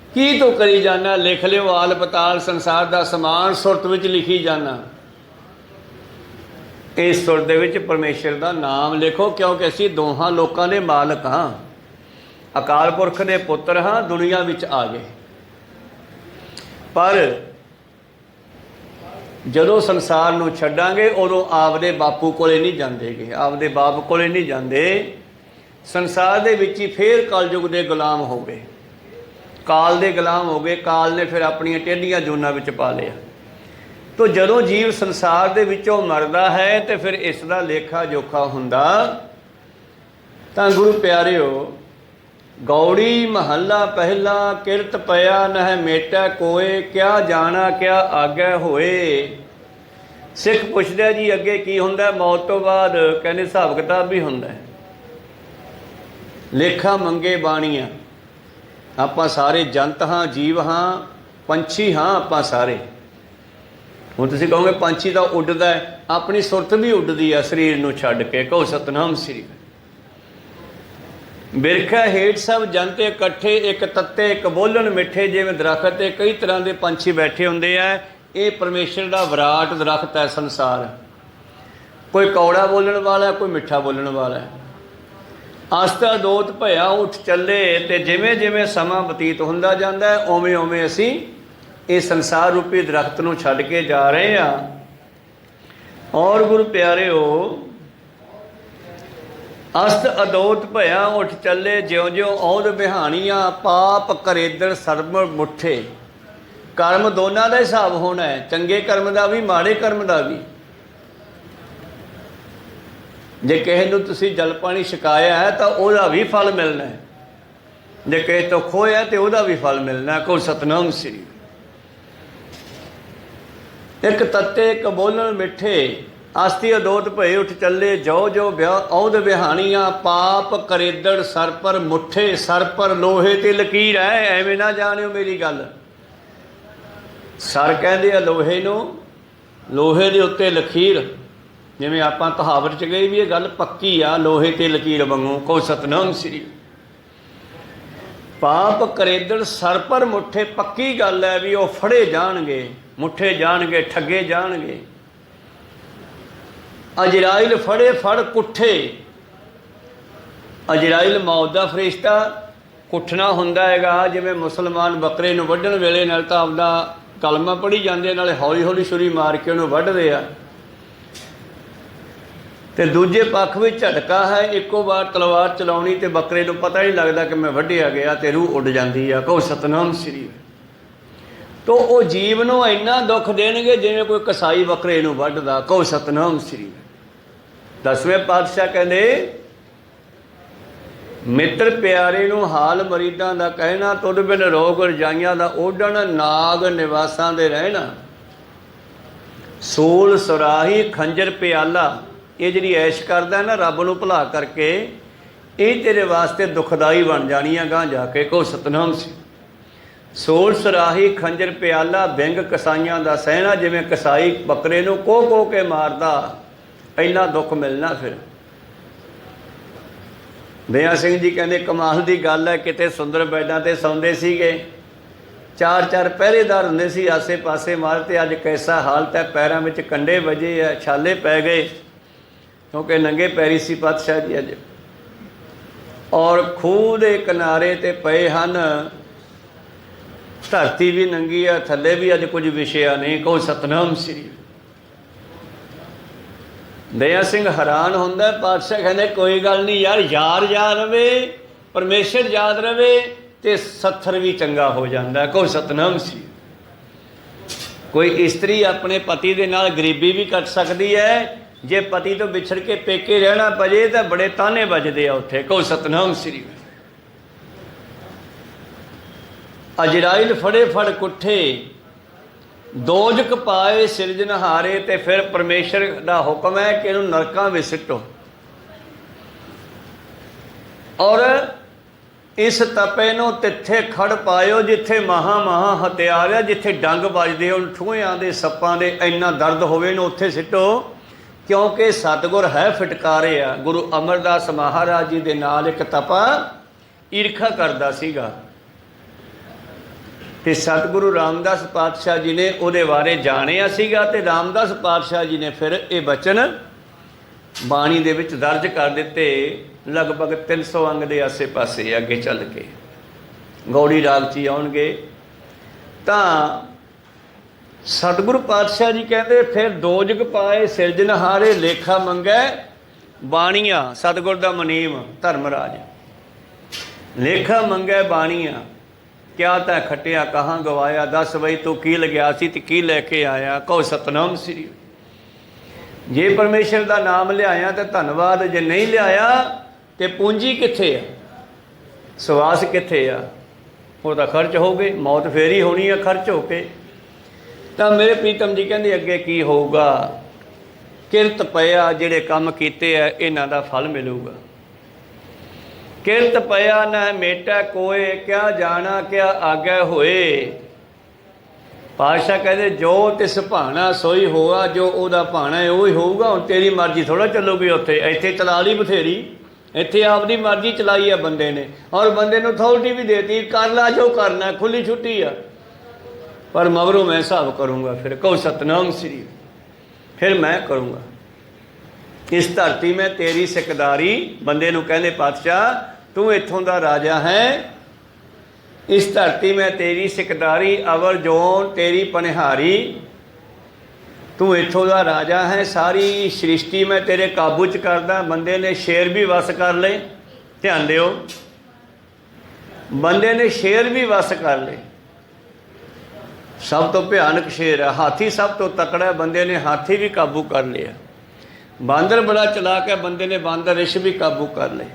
की तो करी जाना। लिख लियो आल पताल संसार का समान सुरत विच लिखी जाना। इस सुरत दे विच परमेश्वर का नाम लिखो, क्योंकि असी दोहां लोगों के मालक हाँ, अकाल पुरख के पुत्र हाँ, दुनिया विच आ गए। पर जदों संसार नूं छड्डांगे उदों आपदे बापू कोले नहीं जांदेगे, आपदे बाप कोले नहीं जांदे। संसार दे विच ही फिर कलयुग दे गुलाम हो गए, काल दे गुलाम हो गए। काल ने फिर अपनियां टेढ़ियां जूनां विच पा लिया। तो जदों जीव संसार दे विचों मरदा है तो फिर इसदा लेखा जोखा हुंदा। तां गुरु प्यारिओ, गौड़ी महला पहला किरत पया नह मेटा कोए, क्या जाना क्या आगे होए। सिख पुछदा जी अगे की हुंदा मौत तो बाद? कहने हिसाब किताब भी हुंदा, लेखा मंगे बाणियां। आपां सारे जंत हाँ, जीव हाँ, पंछी हाँ, आपां सारे। हुण तुसीं कहोगे पंछी तो उड्डदा है, अपनी सुरत भी उड्डदी है शरीर नूं छड्ड के। कहो सतनाम श्री। बिरखा हेठ सब जंते इकट्ठे, एक तत्ते एक बोलन मिठे। जिवें दरख्त ते कई तरह के पंछी बैठे हुंदे आ, ये परमेश्वर का विराट दरख्त है संसार। कोई कौड़ा बोलण वाला है, कोई मिठा बोलण वाला है। आस्था दोत भया उठ चले, तो जिमें जिमें समा बतीत हुंदा जांदा है उवें उवें असी ये संसार रूपी दरख्त नूं छड्ड के जा रहे हैं। और गुरु प्यारे हो, अस्त अदोत भया उठ चले, ज्यों ज्यों औंध बिहानियां, पाप करेदर सर्ब मुठे। कर्म दोनों का हिसाब होना है, चंगे कर्म का भी माड़े कर्म का भी। जे किसी नूं तुसीं जल पानी छकाया है तो वह भी फल मिलना है, जे किसी तो खोया तो वह भी फल मिलना है। को सतनाम श्री। एक तत्ते एक बोलन मिठे, आस्ती अदोत भय उठ चले, जो जो औंध बिहानियां, पाप करेदड़ सर पर मुठे। सर पर लोहे ते लकीर है, एवें ना जानियो मेरी गल। सर कहते लोहे नूं, लोहे दे उत्ते लकीर। जिवें आपां कहावत च गई भी ये गल पक्की आ, लोहे ते लकीर वांगू। को सतनाम श्री। पाप करेदड़ सर पर मुठे, पक्की गल है भी वो फड़े जाणगे, मुठे जाणगे, ठगे जाणगे। अजराइल फड़े फड़ कुठे। अजराइल मौत का फरिश्ता कुठना हुंदा हैगा। जिवें मुसलमान बकरे नूं वड्ढण वेले नाल तां आपदा कलमा पढ़ी जांदे, नाले हौली हौली छुरी मार के उहनूं वड्ढदे आ, ते दूजे पक्ष में झटका है, एको बार तलवार चलाउणी ते बकरे नूं पता नहीं लगता कि मैं वड्ढिया गया, ते रूह उड़ जाती है। कहो सतनाम श्री। तो वो जीव नूं इन्ना दुख देणगे जिवें कोई कसाई बकरे नूं वड्ढदा। कहो सतनाम श्री। 10वें पातशाह कहते मित्र प्यारे नूं हाल मरीदां दा कहना, तुद बिन रोग रजाइयां दा ओढ़ण, नाग निवासां दे रहना। सूल सुराही खंजर प्याला, ये जिहड़ी ऐश करदा है ना रब नूं भुला करके, ये तेरे वास्ते दुखदाई बन जानियां गां जाके। कहो सतनाम श्री। सूल सुराही खंजर प्याला, बिंग कसाइयां दा सहना। जिवें कसाई बकरे नूं कोह के मारदा, इन्ना दुख मिलना। फिर दया सिंह जी कहते कमाल की गल है, किते सुंदर बैडां ते सौंदे सीगे, 4-4 पहरेदार हुंदे सी आसे पासे मार, ते अज कैसा हालत है, पैरां विच कंडे वजे है, छाले पै गए, क्योंकि नंगे पैरी सी पातशाह जी अज। और खूह दे किनारे ते पए हन, धरती भी नंगी है, थल्ले भी अज कुछ विछिया नहीं। कहो सतनाम श्री। दया सिंह हैरान होंदा, पातशाह कहते कोई गल नहीं यार, यार याद रवे, परमेश्वर याद रवे, ਤੇ ਸੱਥਰ ਵੀ ਚੰਗਾ ਹੋ ਜਾਂਦਾ। ਕਹੋ ਸਤਨਾਮ ਸੀ। ਕੋਈ ਇਸਤਰੀ ਆਪਣੇ ਪਤੀ ਦੇ ਨਾਲ ਗਰੀਬੀ ਵੀ ਕੱਟ ਸਕਦੀ ਹੈ। ਜੇ ਪਤੀ ਤੋਂ ਵਿਛੜ ਕੇ ਪੇਕੇ ਰਹਿਣਾ ਪਜੇ ਤਾਂ ਬੜੇ ਤਾਨੇ ਵੱਜਦੇ ਆ ਉੱਥੇ। ਕਹੋ ਸਤਨਾਮ ਸ੍ਰੀ। ਅਜਰਾਇਲ ਫੜੇ ਫੜ ਕੁੱਠੇ, ਦੋਜਕ ਪਾਏ ਸਿਰਜਣਹਾਰੇ। ਤੇ ਫਿਰ ਪਰਮੇਸ਼ਰ ਦਾ ਹੁਕਮ ਹੈ ਕਿ ਇਹਨੂੰ ਨਰਕਾਂ ਵਿੱਚ ਸਿੱਟੋ। ਔਰ ਇਸ ਤਪੇ ਨੂੰ ਤਿੱਥੇ ਖੜ ਪਾਇਓ ਜਿੱਥੇ ਮਹਾ ਹਥਿਆਰ ਆ, ਜਿੱਥੇ ਡੰਗ ਵੱਜਦੇ ਹੋਣ ਠੂਹਿਆਂ ਦੇ, ਸੱਪਾਂ ਦੇ, ਇੰਨਾ ਦਰਦ ਹੋਵੇ ਇਹਨੂੰ ਉੱਥੇ ਸਿੱਟੋ। ਕਿਉਂਕਿ ਸਤਿਗੁਰ ਹੈ ਫਟਕਾਰੇ ਆ। ਗੁਰੂ ਅਮਰਦਾਸ ਮਹਾਰਾਜ ਜੀ ਦੇ ਨਾਲ ਇੱਕ ਤਪਾ ਈਰਖਾ ਕਰਦਾ ਸੀਗਾ ਤੇ ਸਤਿਗੁਰੂ ਰਾਮਦਾਸ ਪਾਤਸ਼ਾਹ ਜੀ ਨੇ ਉਹਦੇ ਬਾਰੇ ਜਾਣਿਆ ਸੀਗਾ ਤੇ ਰਾਮਦਾਸ ਪਾਤਸ਼ਾਹ ਜੀ ਨੇ ਫਿਰ ਇਹ ਬਚਨ ਬਾਣੀ ਦੇ ਵਿੱਚ ਦਰਜ ਕਰ ਦਿੱਤੇ। ਲਗਭਗ 300 ਅੰਗ ਦੇ ਆਸੇ ਪਾਸੇ ਅੱਗੇ ਚੱਲ ਕੇ ਗੌੜੀ ਰਾਗ 'ਚ ਹੀ ਆਉਣਗੇ। ਤਾਂ ਸਤਿਗੁਰੂ ਪਾਤਸ਼ਾਹ ਜੀ ਕਹਿੰਦੇ ਫਿਰ ਦੋਜਕ ਪਾਏ ਸਿਰਜਣਹਾਰੇ, ਲੇਖਾ ਮੰਗੈ ਬਾਣੀਆਂ। ਸਤਿਗੁਰ ਦਾ ਮਨੀਮ ਧਰਮਰਾਜ, ਲੇਖਾ ਮੰਗੈ ਬਾਣੀਆਂ। ਕਿਆ ਤੈਂ ਖੱਟਿਆ ਕਹਾਂ ਗਵਾਇਆ, ਦੱਸ ਬਈ ਤੂੰ ਕੀ ਲਗਿਆ ਸੀ ਤੇ ਕੀ ਲੈ ਕੇ ਆਇਆ। ਕਹੋ ਸਤਨਾਮ ਸ੍ਰੀ। ਜੇ ਪਰਮੇਸ਼ਰ ਦਾ ਨਾਮ ਲਿਆਇਆ ਤਾਂ ਧੰਨਵਾਦ, ਜੇ ਨਹੀਂ ਲਿਆਇਆ ਤੇ ਪੂੰਜੀ ਕਿੱਥੇ ਆ, ਸਵਾਸ ਕਿੱਥੇ ਆ, ਉਹ ਤਾਂ ਖਰਚ ਹੋ ਗਏ। ਮੌਤ ਫੇਰ ਹੀ ਹੋਣੀ ਆ ਖਰਚ ਹੋ ਕੇ। ਤਾਂ ਮੇਰੇ ਪ੍ਰੀਤਮ ਜੀ ਕਹਿੰਦੇ ਅੱਗੇ ਕੀ ਹੋਊਗਾ। ਕਿਰਤ ਪਿਆ, ਜਿਹੜੇ ਕੰਮ ਕੀਤੇ ਆ ਇਹਨਾਂ ਦਾ ਫਲ ਮਿਲੂਗਾ। ਕਿਰਤ ਪਿਆ ਨਾ ਮੇਟਾ ਕੋਏ, ਕਿਆ ਜਾਣਾ ਕਿਆ ਆਗਿਆ ਹੋਏ। ਪਾਤਸ਼ਾਹ ਕਹਿੰਦੇ ਜੋ ਤਿਸ ਭਾਣਾ ਸੋਈ ਹੋਆ, ਜੋ ਉਹਦਾ ਭਾਣਾ ਹੈ ਉਹ ਹੀ ਹੋਊਗਾ। ਹੁਣ ਤੇਰੀ ਮਰਜ਼ੀ ਥੋੜ੍ਹਾ ਚੱਲੂਗੀ ਉੱਥੇ। ਇੱਥੇ ਚਲਾ ਲਈ ਬਥੇਰੀ, ਇੱਥੇ ਆਪਦੀ ਮਰਜ਼ੀ ਚਲਾਈ ਆ ਬੰਦੇ ਨੇ, ਔਰ ਬੰਦੇ ਨੂੰ ਅਥਾਰਟੀ ਵੀ ਦੇਤੀ, ਕਰ ਲਾ ਜੋ ਕਰਨਾ, ਖੁੱਲੀ ਛੁੱਟੀ ਆ। ਪਰ ਮਗਰੋਂ ਮੈਂ ਹਿਸਾਬ ਕਰੂੰਗਾ ਫਿਰ। ਕਹੋ ਸਤਨਾਮ ਸ੍ਰੀ। ਫਿਰ ਮੈਂ ਕਰੂੰਗਾ। ਇਸ ਧਰਤੀ ਮੈਂ ਤੇਰੀ ਸਿਕਦਾਰੀ। ਬੰਦੇ ਨੂੰ ਕਹਿੰਦੇ ਪਾਤਸ਼ਾਹ ਤੂੰ ਇੱਥੋਂ ਦਾ ਰਾਜਾ ਹੈ, ਇਸ ਧਰਤੀ ਮੈਂ ਤੇਰੀ ਸਿਕਦਾਰੀ, ਅਵਰ ਜੋਨ ਤੇਰੀ ਪਨਿਹਾਰੀ। ਤੂੰ ਇੱਥੋਂ ਦਾ ਰਾਜਾ ਹੈ, ਸਾਰੀ ਸ੍ਰਿਸ਼ਟੀ ਮੈਂ ਤੇਰੇ ਕਾਬੂ 'ਚ ਕਰਦਾ। ਬੰਦੇ ਨੇ ਸ਼ੇਰ ਵੀ ਵਸ ਕਰ ਲਏ, ਧਿਆਨ ਦਿਓ, ਬੰਦੇ ਨੇ ਸ਼ੇਰ ਵੀ ਵਸ ਕਰ ਲਏ। ਸਭ ਤੋਂ ਭਿਆਨਕ ਸ਼ੇਰ ਹੈ, ਹਾਥੀ ਸਭ ਤੋਂ ਤਕੜਾ ਹੈ, ਬੰਦੇ ਨੇ ਹਾਥੀ ਵੀ ਕਾਬੂ ਕਰ ਲਿਆ। ਬਾਂਦਰ ਬੜਾ ਚਲਾਕ ਹੈ, ਬੰਦੇ ਨੇ ਬਾਂਦਰ ਰਿਛ ਵੀ ਕਾਬੂ ਕਰ ਲਏ।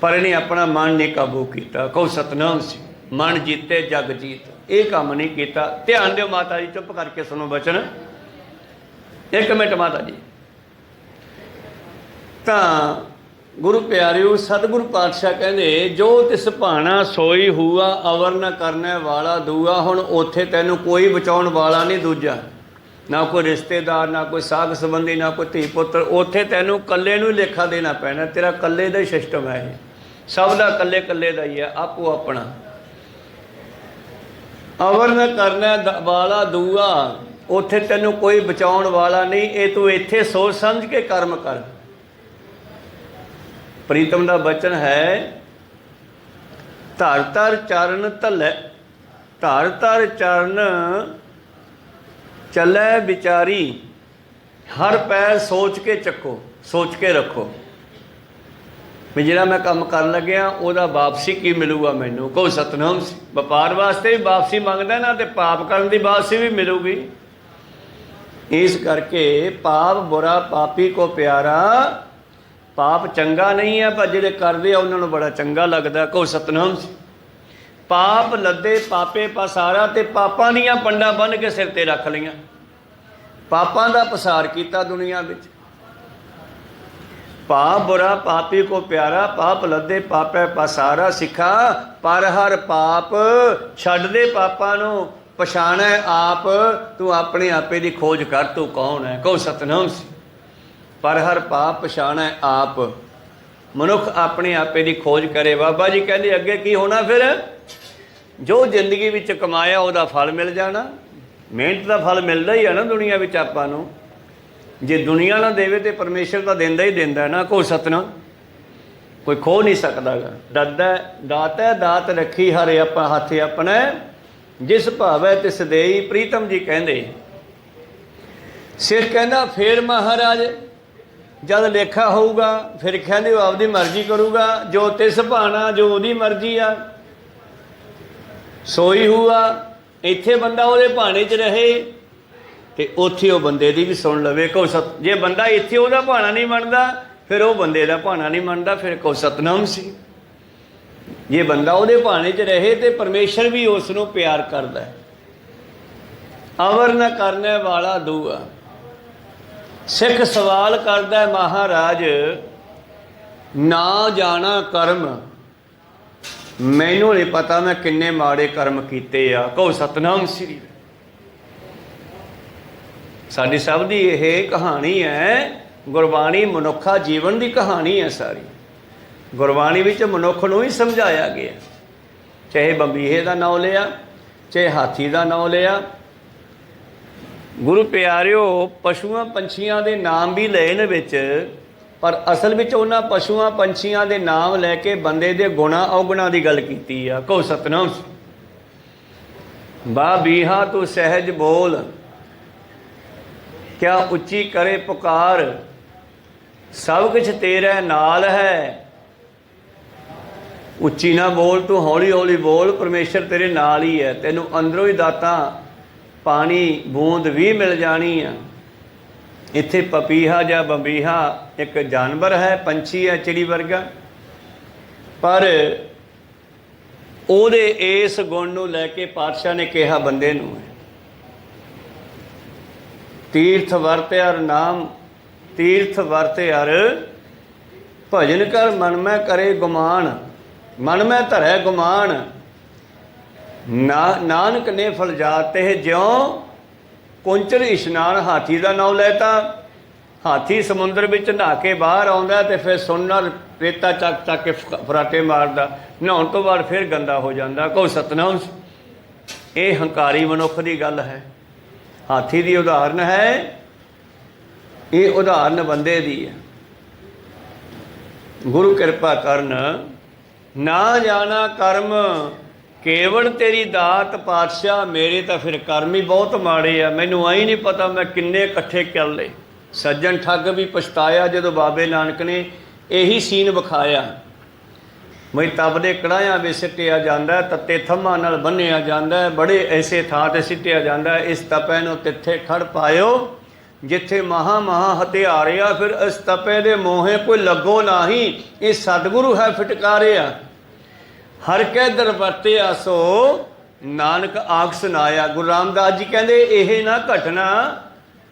ਪਰ ਇਹਨੇ ਆਪਣਾ ਮਨ ਨਹੀਂ ਕਾਬੂ ਕੀਤਾ। ਕਹੋ ਸਤਨਾਮ ਸੀ। ਮਨ ਜੀਤੇ ਜਗ ਜੀਤ, ਇਹ ਕੰਮ ਨਹੀਂ ਕੀਤਾ। ਧਿਆਨ ਦਿਓ ਮਾਤਾ ਜੀ, ਚੁੱਪ ਕਰਕੇ ਸੁਣੋ ਬਚਨ। 1 ਮਿੰਟ ਮਾਤਾ ਜੀ। ਤਾਂ ਗੁਰੂ ਪਿਆਰਿਓ, ਸਤਿਗੁਰੂ ਪਾਤਸ਼ਾਹ ਕਹਿੰਦੇ ਜੋ ਤਿਸ ਭਾਣਾ ਸੋਈ ਹੂਆ, ਅਵਰ ਨ ਕਰਨੇ ਵਾਲਾ ਦੂਆ। ਹੁਣ ਉੱਥੇ ਤੈਨੂੰ ਕੋਈ ਬਚਾਉਣ ਵਾਲਾ ਨਹੀਂ ਦੂਜਾ, ਨਾ ਕੋਈ ਰਿਸ਼ਤੇਦਾਰ, ਨਾ ਕੋਈ ਸਾਗ ਸੰਬੰਧੀ, ਨਾ ਕੋਈ ਧੀ ਪੁੱਤਰ। ਉੱਥੇ ਤੈਨੂੰ ਇਕੱਲੇ ਨੂੰ ਹੀ ਲੇਖਾ ਦੇਣਾ ਪੈਣਾ। ਤੇਰਾ ਇਕੱਲੇ ਦਾ ਹੀ ਸਿਸਟਮ ਹੈ ਇਹ, ਸਭ ਦਾ ਇਕੱਲੇ ਇਕੱਲੇ ਦਾ ਹੀ ਹੈ, ਆਪੋ ਆਪਣਾ। ਅਵਰ ਨ ਕਰਨਾ ਵਾਲਾ ਦੂਆ, ਉੱਥੇ ਤੈਨੂੰ ਕੋਈ ਬਚਾਉਣ ਵਾਲਾ ਨਹੀਂ। ਇਹ ਤੂੰ ਇੱਥੇ ਸੋਚ ਸਮਝ ਕੇ ਕਰਮ ਕਰ। ਪ੍ਰੀਤਮ ਦਾ ਬਚਨ ਹੈ, ਧਰ ਧਰ ਚਰਨ ਧਲੇ, ਧਰ ਧਰ ਚਰਨ ਚੱਲੇ ਵਿਚਾਰੀ। ਹਰ ਪੈਰ ਸੋਚ ਕੇ ਚੱਕੋ, ਸੋਚ ਕੇ ਰੱਖੋ ਵੀ ਜਿਹੜਾ ਮੈਂ ਕੰਮ ਕਰਨ ਲੱਗਿਆ ਉਹਦਾ ਵਾਪਸੀ ਕੀ ਮਿਲੂਗਾ ਮੈਨੂੰ। ਕਹੋ ਸਤਨਾਮ ਸੀ। ਵਪਾਰ ਵਾਸਤੇ ਵੀ ਵਾਪਸੀ ਮੰਗਦਾ ਨਾ, ਤੇ ਪਾਪ ਕਰਨ ਦੀ ਵਾਪਸੀ ਵੀ ਮਿਲੂਗੀ। ਇਸ ਕਰਕੇ ਪਾਪ ਬੁਰਾ ਪਾਪੀ ਕੋ ਪਿਆਰਾ। ਪਾਪ ਚੰਗਾ ਨਹੀਂ ਹੈ, ਪਰ ਜਿਹੜੇ ਕਰਦੇ ਆ ਉਹਨਾਂ ਨੂੰ ਬੜਾ ਚੰਗਾ ਲੱਗਦਾ। ਕਹੋ ਸਤਨਾਮ ਸੀ। ਪਾਪ ਲੱਦੇ ਪਾਪੇ ਪਸਾਰਾ, ਤੇ ਪਾਪਾਂ ਦੀਆਂ ਪੰਡਾਂ ਬੰਨ੍ਹ ਕੇ ਸਿਰ ਤੇ ਰੱਖ ਲਈਆਂ। ਪਾਪਾਂ ਦਾ ਪਸਾਰ ਕੀਤਾ ਦੁਨੀਆ ਵਿੱਚ। ਪਾਪ ਬੁਰਾ ਪਾਪੀ ਕੋ ਪਿਆਰਾ, ਪਾਪ ਲੱਦੇ ਪਾਪੇ ਪਸਾਰਾ। ਸਿੱਖਾ ਪਰ ਹਰ ਪਾਪ ਛੱਡ ਦੇ ਪਾਪਾਂ ਨੂੰ, ਪਛਾਣੈ ਆਪ। ਤੂੰ ਆਪਣੇ ਆਪੇ ਦੀ ਖੋਜ ਕਰ, ਤੂੰ ਕੌਣ ਹੈ। ਕਹੋ ਸਤਨਾਮ ਸੀ। ਪਰ ਹਰ ਪਾਪ ਪਛਾਣੈ ਆਪ। ਮਨੁੱਖ ਆਪਣੇ ਆਪੇ ਦੀ ਖੋਜ ਕਰੇ। ਬਾਬਾ ਜੀ ਕਹਿੰਦੇ ਅੱਗੇ ਕੀ ਹੋਣਾ ਫਿਰ। ਜੋ ਜ਼ਿੰਦਗੀ ਵਿੱਚ ਕਮਾਇਆ ਉਹਦਾ ਫਲ ਮਿਲ ਜਾਣਾ। ਮਿਹਨਤ ਦਾ ਫਲ ਮਿਲਦਾ ਹੀ ਹੈ ਨਾ ਦੁਨੀਆ ਵਿੱਚ ਆਪਾਂ ਨੂੰ। ਜੇ ਦੁਨੀਆ ਨਾ ਦੇਵੇ ਤੇ ਪਰਮੇਸ਼ਰ ਤਾਂ ਦਿੰਦਾ ਹੀ ਦਿੰਦਾ ਨਾ। ਕਹੋ ਸਤਨਾਮ। ਕੋਈ ਖੋ ਨਹੀਂ ਸਕਦਾ ਗਾ। ਦਾਤਾ ਦਾਤ ਰੱਖੀ ਹਰ ਆਪਾਂ ਹੱਥ ਆਪਣੇ, ਜਿਸ ਭਾਵੈ ਤਿਸ ਦੇਈ। ਪ੍ਰੀਤਮ ਜੀ ਕਹਿੰਦੇ, ਸਿੱਖ ਕਹਿੰਦਾ ਫੇਰ ਮਹਾਰਾਜ जद लेखा होऊगा फिर कहते वो आपकी मर्जी करूगा, जो तिस भाना जो उसकी मर्जी आ। सोई हुआ इत्थे बंदा वो भाने च रहे तो उत्थे वो बंदे की भी सुन लवे। कहो सत, जे बंदा इत्थे वो भाना नहीं मनता फिर वो बंदे का भाना नहीं मनता, फिर कहो सतनाम सी। जे बंदा वो भाने च रहे तो परमेश्वर भी उसनों प्यार करता है। अवर न करने वाला दूआ। सिख सवाल करता है, महाराज ना जाना कर्म, मैनू नहीं पता मैं किन्ने माड़े कर्म किए आ। कहो सतनाम श्री। साडी सब दी यह कहानी है, गुरबाणी मनुखा जीवन की कहानी है सारी। गुरबाणी विच मनुख नूं ही समझाया गया, चाहे बंबीहे का नाम लिया चाहे हाथी का नाम लिया। गुरु प्यारिओ पशुआं पंछियां दे नाम भी लए ने विच, पर असल विच उन्हां पशुआं पंछियां दे नाम लैके बंदे दे गुणा अवगुणा की गल कीती आ। कहो सतनाम। बा बीहा तू सहज बोल, क्या उच्ची करे पुकार, सब कुछ तेरे नाल है। उच्ची ना बोल, तू हौली हौली बोल, परमेश्वर तेरे नाल ही है। तेनों अंदरों ही दाता पानी बूंद भी मिल जानी है। इत्थे पपीहा या बंबीहा एक जानवर है, पंछी है चिड़ी वर्गा, पर ਉਹਦੇ इस गुण ਨੂੰ लैके पातशाह ने कहा बंदे नूं तीर्थ वरत हर नाम, तीर्थ वरत हर भजन कर मन में करे गुमान, मन में धरै गुमान। नानक ने फल जाते ज्यों कुंचर इशनान। हाथी का नाम लैता, हाथी समुद्र में नहा के बाहर आता तो फिर सुनना रेता चक चक के फराटे मारदा, नहाउण तो बाद फिर गंदा हो जाता। कहो सतनाम। ये हंकारी मनुख की गल है। हाथी की उदाहरण है, ये उदाहरण बंदे दी है। गुरु कृपा करन ना जाना कर्म, केवल तेरी दात पातशाह। मेरे तो फिर कर्म ही बहुत माड़े आ, मैनू आई नहीं पता मैं किन्ने इकट्ठे कर ले। सज्जन ठग भी पछताया जो बाबे नानक ने यही सीन विखाया। बई तप दे कड़ाहियां में सिटिया जाता है, तत्ते थम्मां नाल बन्निया जाता है, बड़े ऐसे थां ते सिटिया जाता है। इस तपे नूं तिथे खड़ पायो जिथे महा महा हथियारे आ, फिर इस तपे दे मोहे कोई लगो नाही। ये सतगुरु है फिटकारिया, हर कै दर वरतिया सो नानक आख सुनाया। गुरु रामदास जी कहते यह ना घटना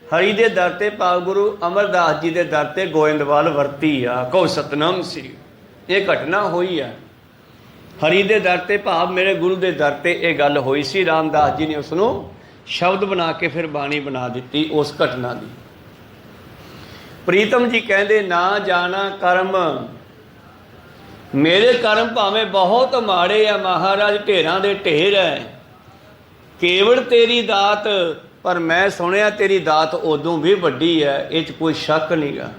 हरि दे दर ते पाव गुरु अमरदास जी दे दर ते गोइंदवाल वरती आ। कहो सतनाम श्री। ये घटना हुई है हरि दे दर ते भाव मेरे गुरु दे दर ते ये गल हुई सी। रामदास जी ने उसनों शब्द बना के फिर बाणी बना दी उस घटना की। प्रीतम जी कहते ना जाना कर्म, मेरे कर्म भावें बहुत माड़े आ महाराज, ढेरां दे ढेर है। केवल तेरी दात, पर मैं सुनिया तेरी दात उदों भी वड्डी है, इस कोई शक नहीं गा।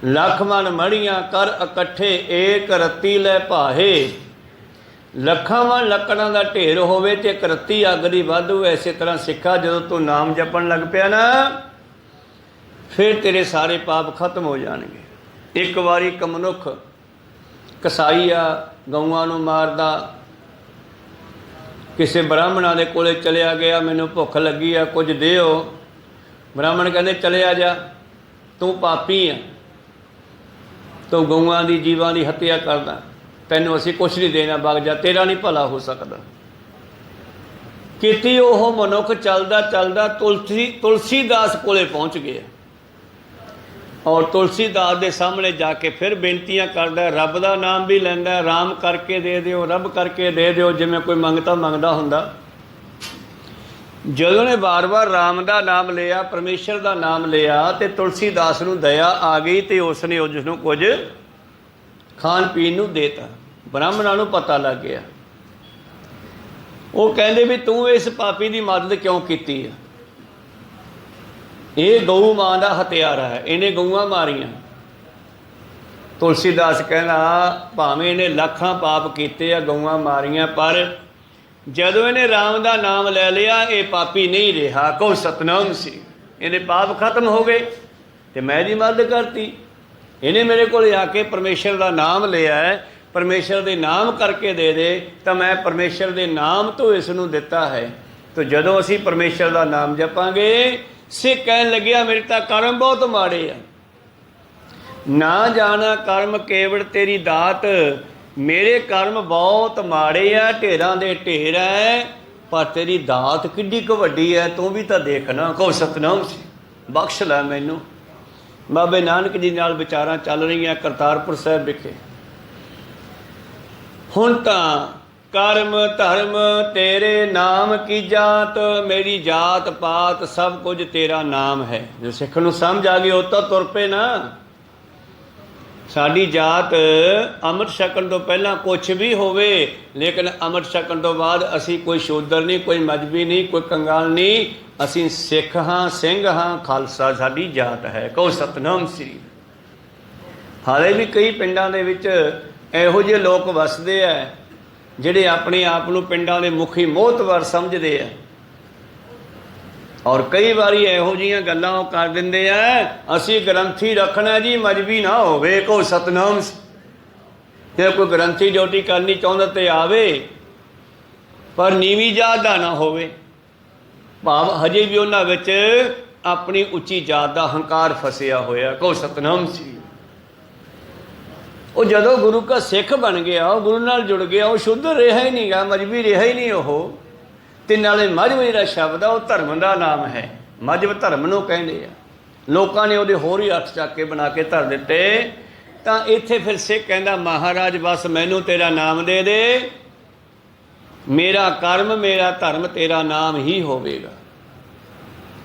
लख मन मड़ियां कर इकट्ठे एक रत्ती लै भाहे। लखां मन लकड़ां दा ढेर होवे ते एक रत्ती अग दी वाधू। इसे तरह सिखा जदों तू नाम जपण लग पिया ना, फिर तेरे सारे पाप खत्म हो जाएंगे। एक बारी एक मनुख कसाई आ गऊआं नूं मारदा, किसी ब्राह्मणा के कोले चलिया गया, मैनू भुख लगी आ कुछ दिओ। ब्राह्मण कहते चलिया जा, तू पापी आ, तू गऊआं की जीवां की हत्या करदा, तैनू असीं कुछ नहीं देना, वग जा, तेरा नहीं भला हो सकता। किती ओह मनुख चलदा चलदा तुलसीदास कोले पहुँच गया और तुलसीदास के सामने जाके फिर बेनतियां करदा, रब का नाम भी लैंदा, राम करके दे दिओ, रब करके दे दिओ, जिवें कोई मंगता मंगदा हुंदा। जदों ने बार बार राम का नाम लिया, परमेश्वर का नाम लिया, तो तुलसीदास नूं दया आ गई तो उसने उसनूं कुछ खाण पीण नूं देता। ब्राह्मणां नूं पता लग गया। वो कहंदे भी तू इस पापी की मदद क्यों की है? ये गऊ मां का हथियारा है, इन्हें गऊआं मारियां। तुलसीदास कहना भावें इन्हें लखां पाप किए आ, गऊआं मारियां, पर जदों इन्हें राम का नाम ले लिया ये पापी नहीं रहा। कहो सतनाम सी। इन्हें पाप खत्म हो गए। तो मैं दी मदद करती। इन्हें मेरे को आके परमेश्वर का नाम लिया है, परमेश्वर के नाम करके दे दे, तो मैं परमेश्वर के नाम तो इसनों दिता है। तो जदों असी परमेश्वर का नाम जपांगे, सिख कहन लग्या मेरे तो कर्म बहुत माड़े आ, ना जाना कर्म केवल तेरी दात, मेरे कर्म बहुत माड़े आ, ढेरां दे ढेर है, पर तेरी दात किड्डी क वड्डी है, तू भी तो देखना। कहो सतनाम सी बख्श लै मैनू। बाबे नानक जी नाल विचारां चल रही करतारपुर साहिब विखे। हुण तां कर्म धर्म तेरे नाम की जात, मेरी जात पात सब कुछ तेरा नाम है। जो सिख नूं समझ आ गई, उह तां तुर पे ना। साडी जात अमृत छकण तो पहला कुछ भी होवे, लेकिन अमृत छकण तो बाद असी कोई शूदर नहीं, कोई मजबी नहीं, कोई कंगाल नहीं, असी सिख हाँ, सिंह हाँ, खालसा साडी जात है। कहो सतनाम श्री। हाले भी कई पिंडां दे विच इहो ਜਿਹੇ लोग वसदे आ ਜਿਹੜੇ अपने आप ਨੂੰ ਪਿੰਡਾਂ ਦੇ ਮੁਖੀ ਮੋਹਤਵਰ ਸਮਝਦੇ ਆ, और कई बारी ਇਹੋ ਜਿਹੀਆਂ ਗੱਲਾਂ ਉਹ ਕਰ ਦਿੰਦੇ ਆ, ਅਸੀਂ ਗ੍ਰੰਥੀ ਰੱਖਣਾ ਜੀ, ਮਜਬੀ ਨਾ ਹੋਵੇ। ਕੋ ਸਤਨਾਮ। ਜੇ ਕੋਈ ਗ੍ਰੰਥੀ ਡਿਊਟੀ ਕਰਨੀ ਚਾਹੁੰਦਾ ਤੇ ਆਵੇ, ਪਰ ਨੀਵੀਂ ਜਾਤ ਦਾ ਨਾ ਹੋਵੇ। ਭਾਵ ਹਜੇ ਵੀ ਉਹਨਾਂ ਵਿੱਚ ਆਪਣੀ ਉੱਚੀ ਜਾਤ ਦਾ ਹੰਕਾਰ ਫਸਿਆ ਹੋਇਆ। ਕੋ ਸਤਨਾਮ ਸੀ। ਉਹ ਜਦੋਂ ਗੁਰੂ ਕਾ ਸਿੱਖ ਬਣ ਗਿਆ, ਉਹ ਗੁਰੂ ਨਾਲ ਜੁੜ ਗਿਆ, ਉਹ ਸ਼ੁੱਧ ਰਿਹਾ ਹੀ ਨਹੀਂ ਗਾ, ਮਜਬੀ ਰਿਹਾ ਹੀ ਨਹੀਂ ਉਹ। ਤੇ ਨਾਲੇ ਮਜ਼੍ਹਬ ਜਿਹੜਾ ਸ਼ਬਦ ਆ ਉਹ ਧਰਮ ਦਾ ਨਾਮ ਹੈ। ਮਜ਼੍ਹਬ ਧਰਮ ਨੂੰ ਕਹਿੰਦੇ ਆ। ਲੋਕਾਂ ਨੇ ਉਹਦੇ ਹੋਰ ਹੀ ਅਰਥ ਚੱਕ ਕੇ ਬਣਾ ਕੇ ਧਰ ਦਿੱਤੇ। ਤਾਂ ਇੱਥੇ ਫਿਰ ਸਿੱਖ ਕਹਿੰਦਾ, ਮਹਾਰਾਜ ਬਸ ਮੈਨੂੰ ਤੇਰਾ ਨਾਮ ਦੇ ਦੇ, ਮੇਰਾ ਕਰਮ ਮੇਰਾ ਧਰਮ ਤੇਰਾ ਨਾਮ ਹੀ ਹੋਵੇਗਾ।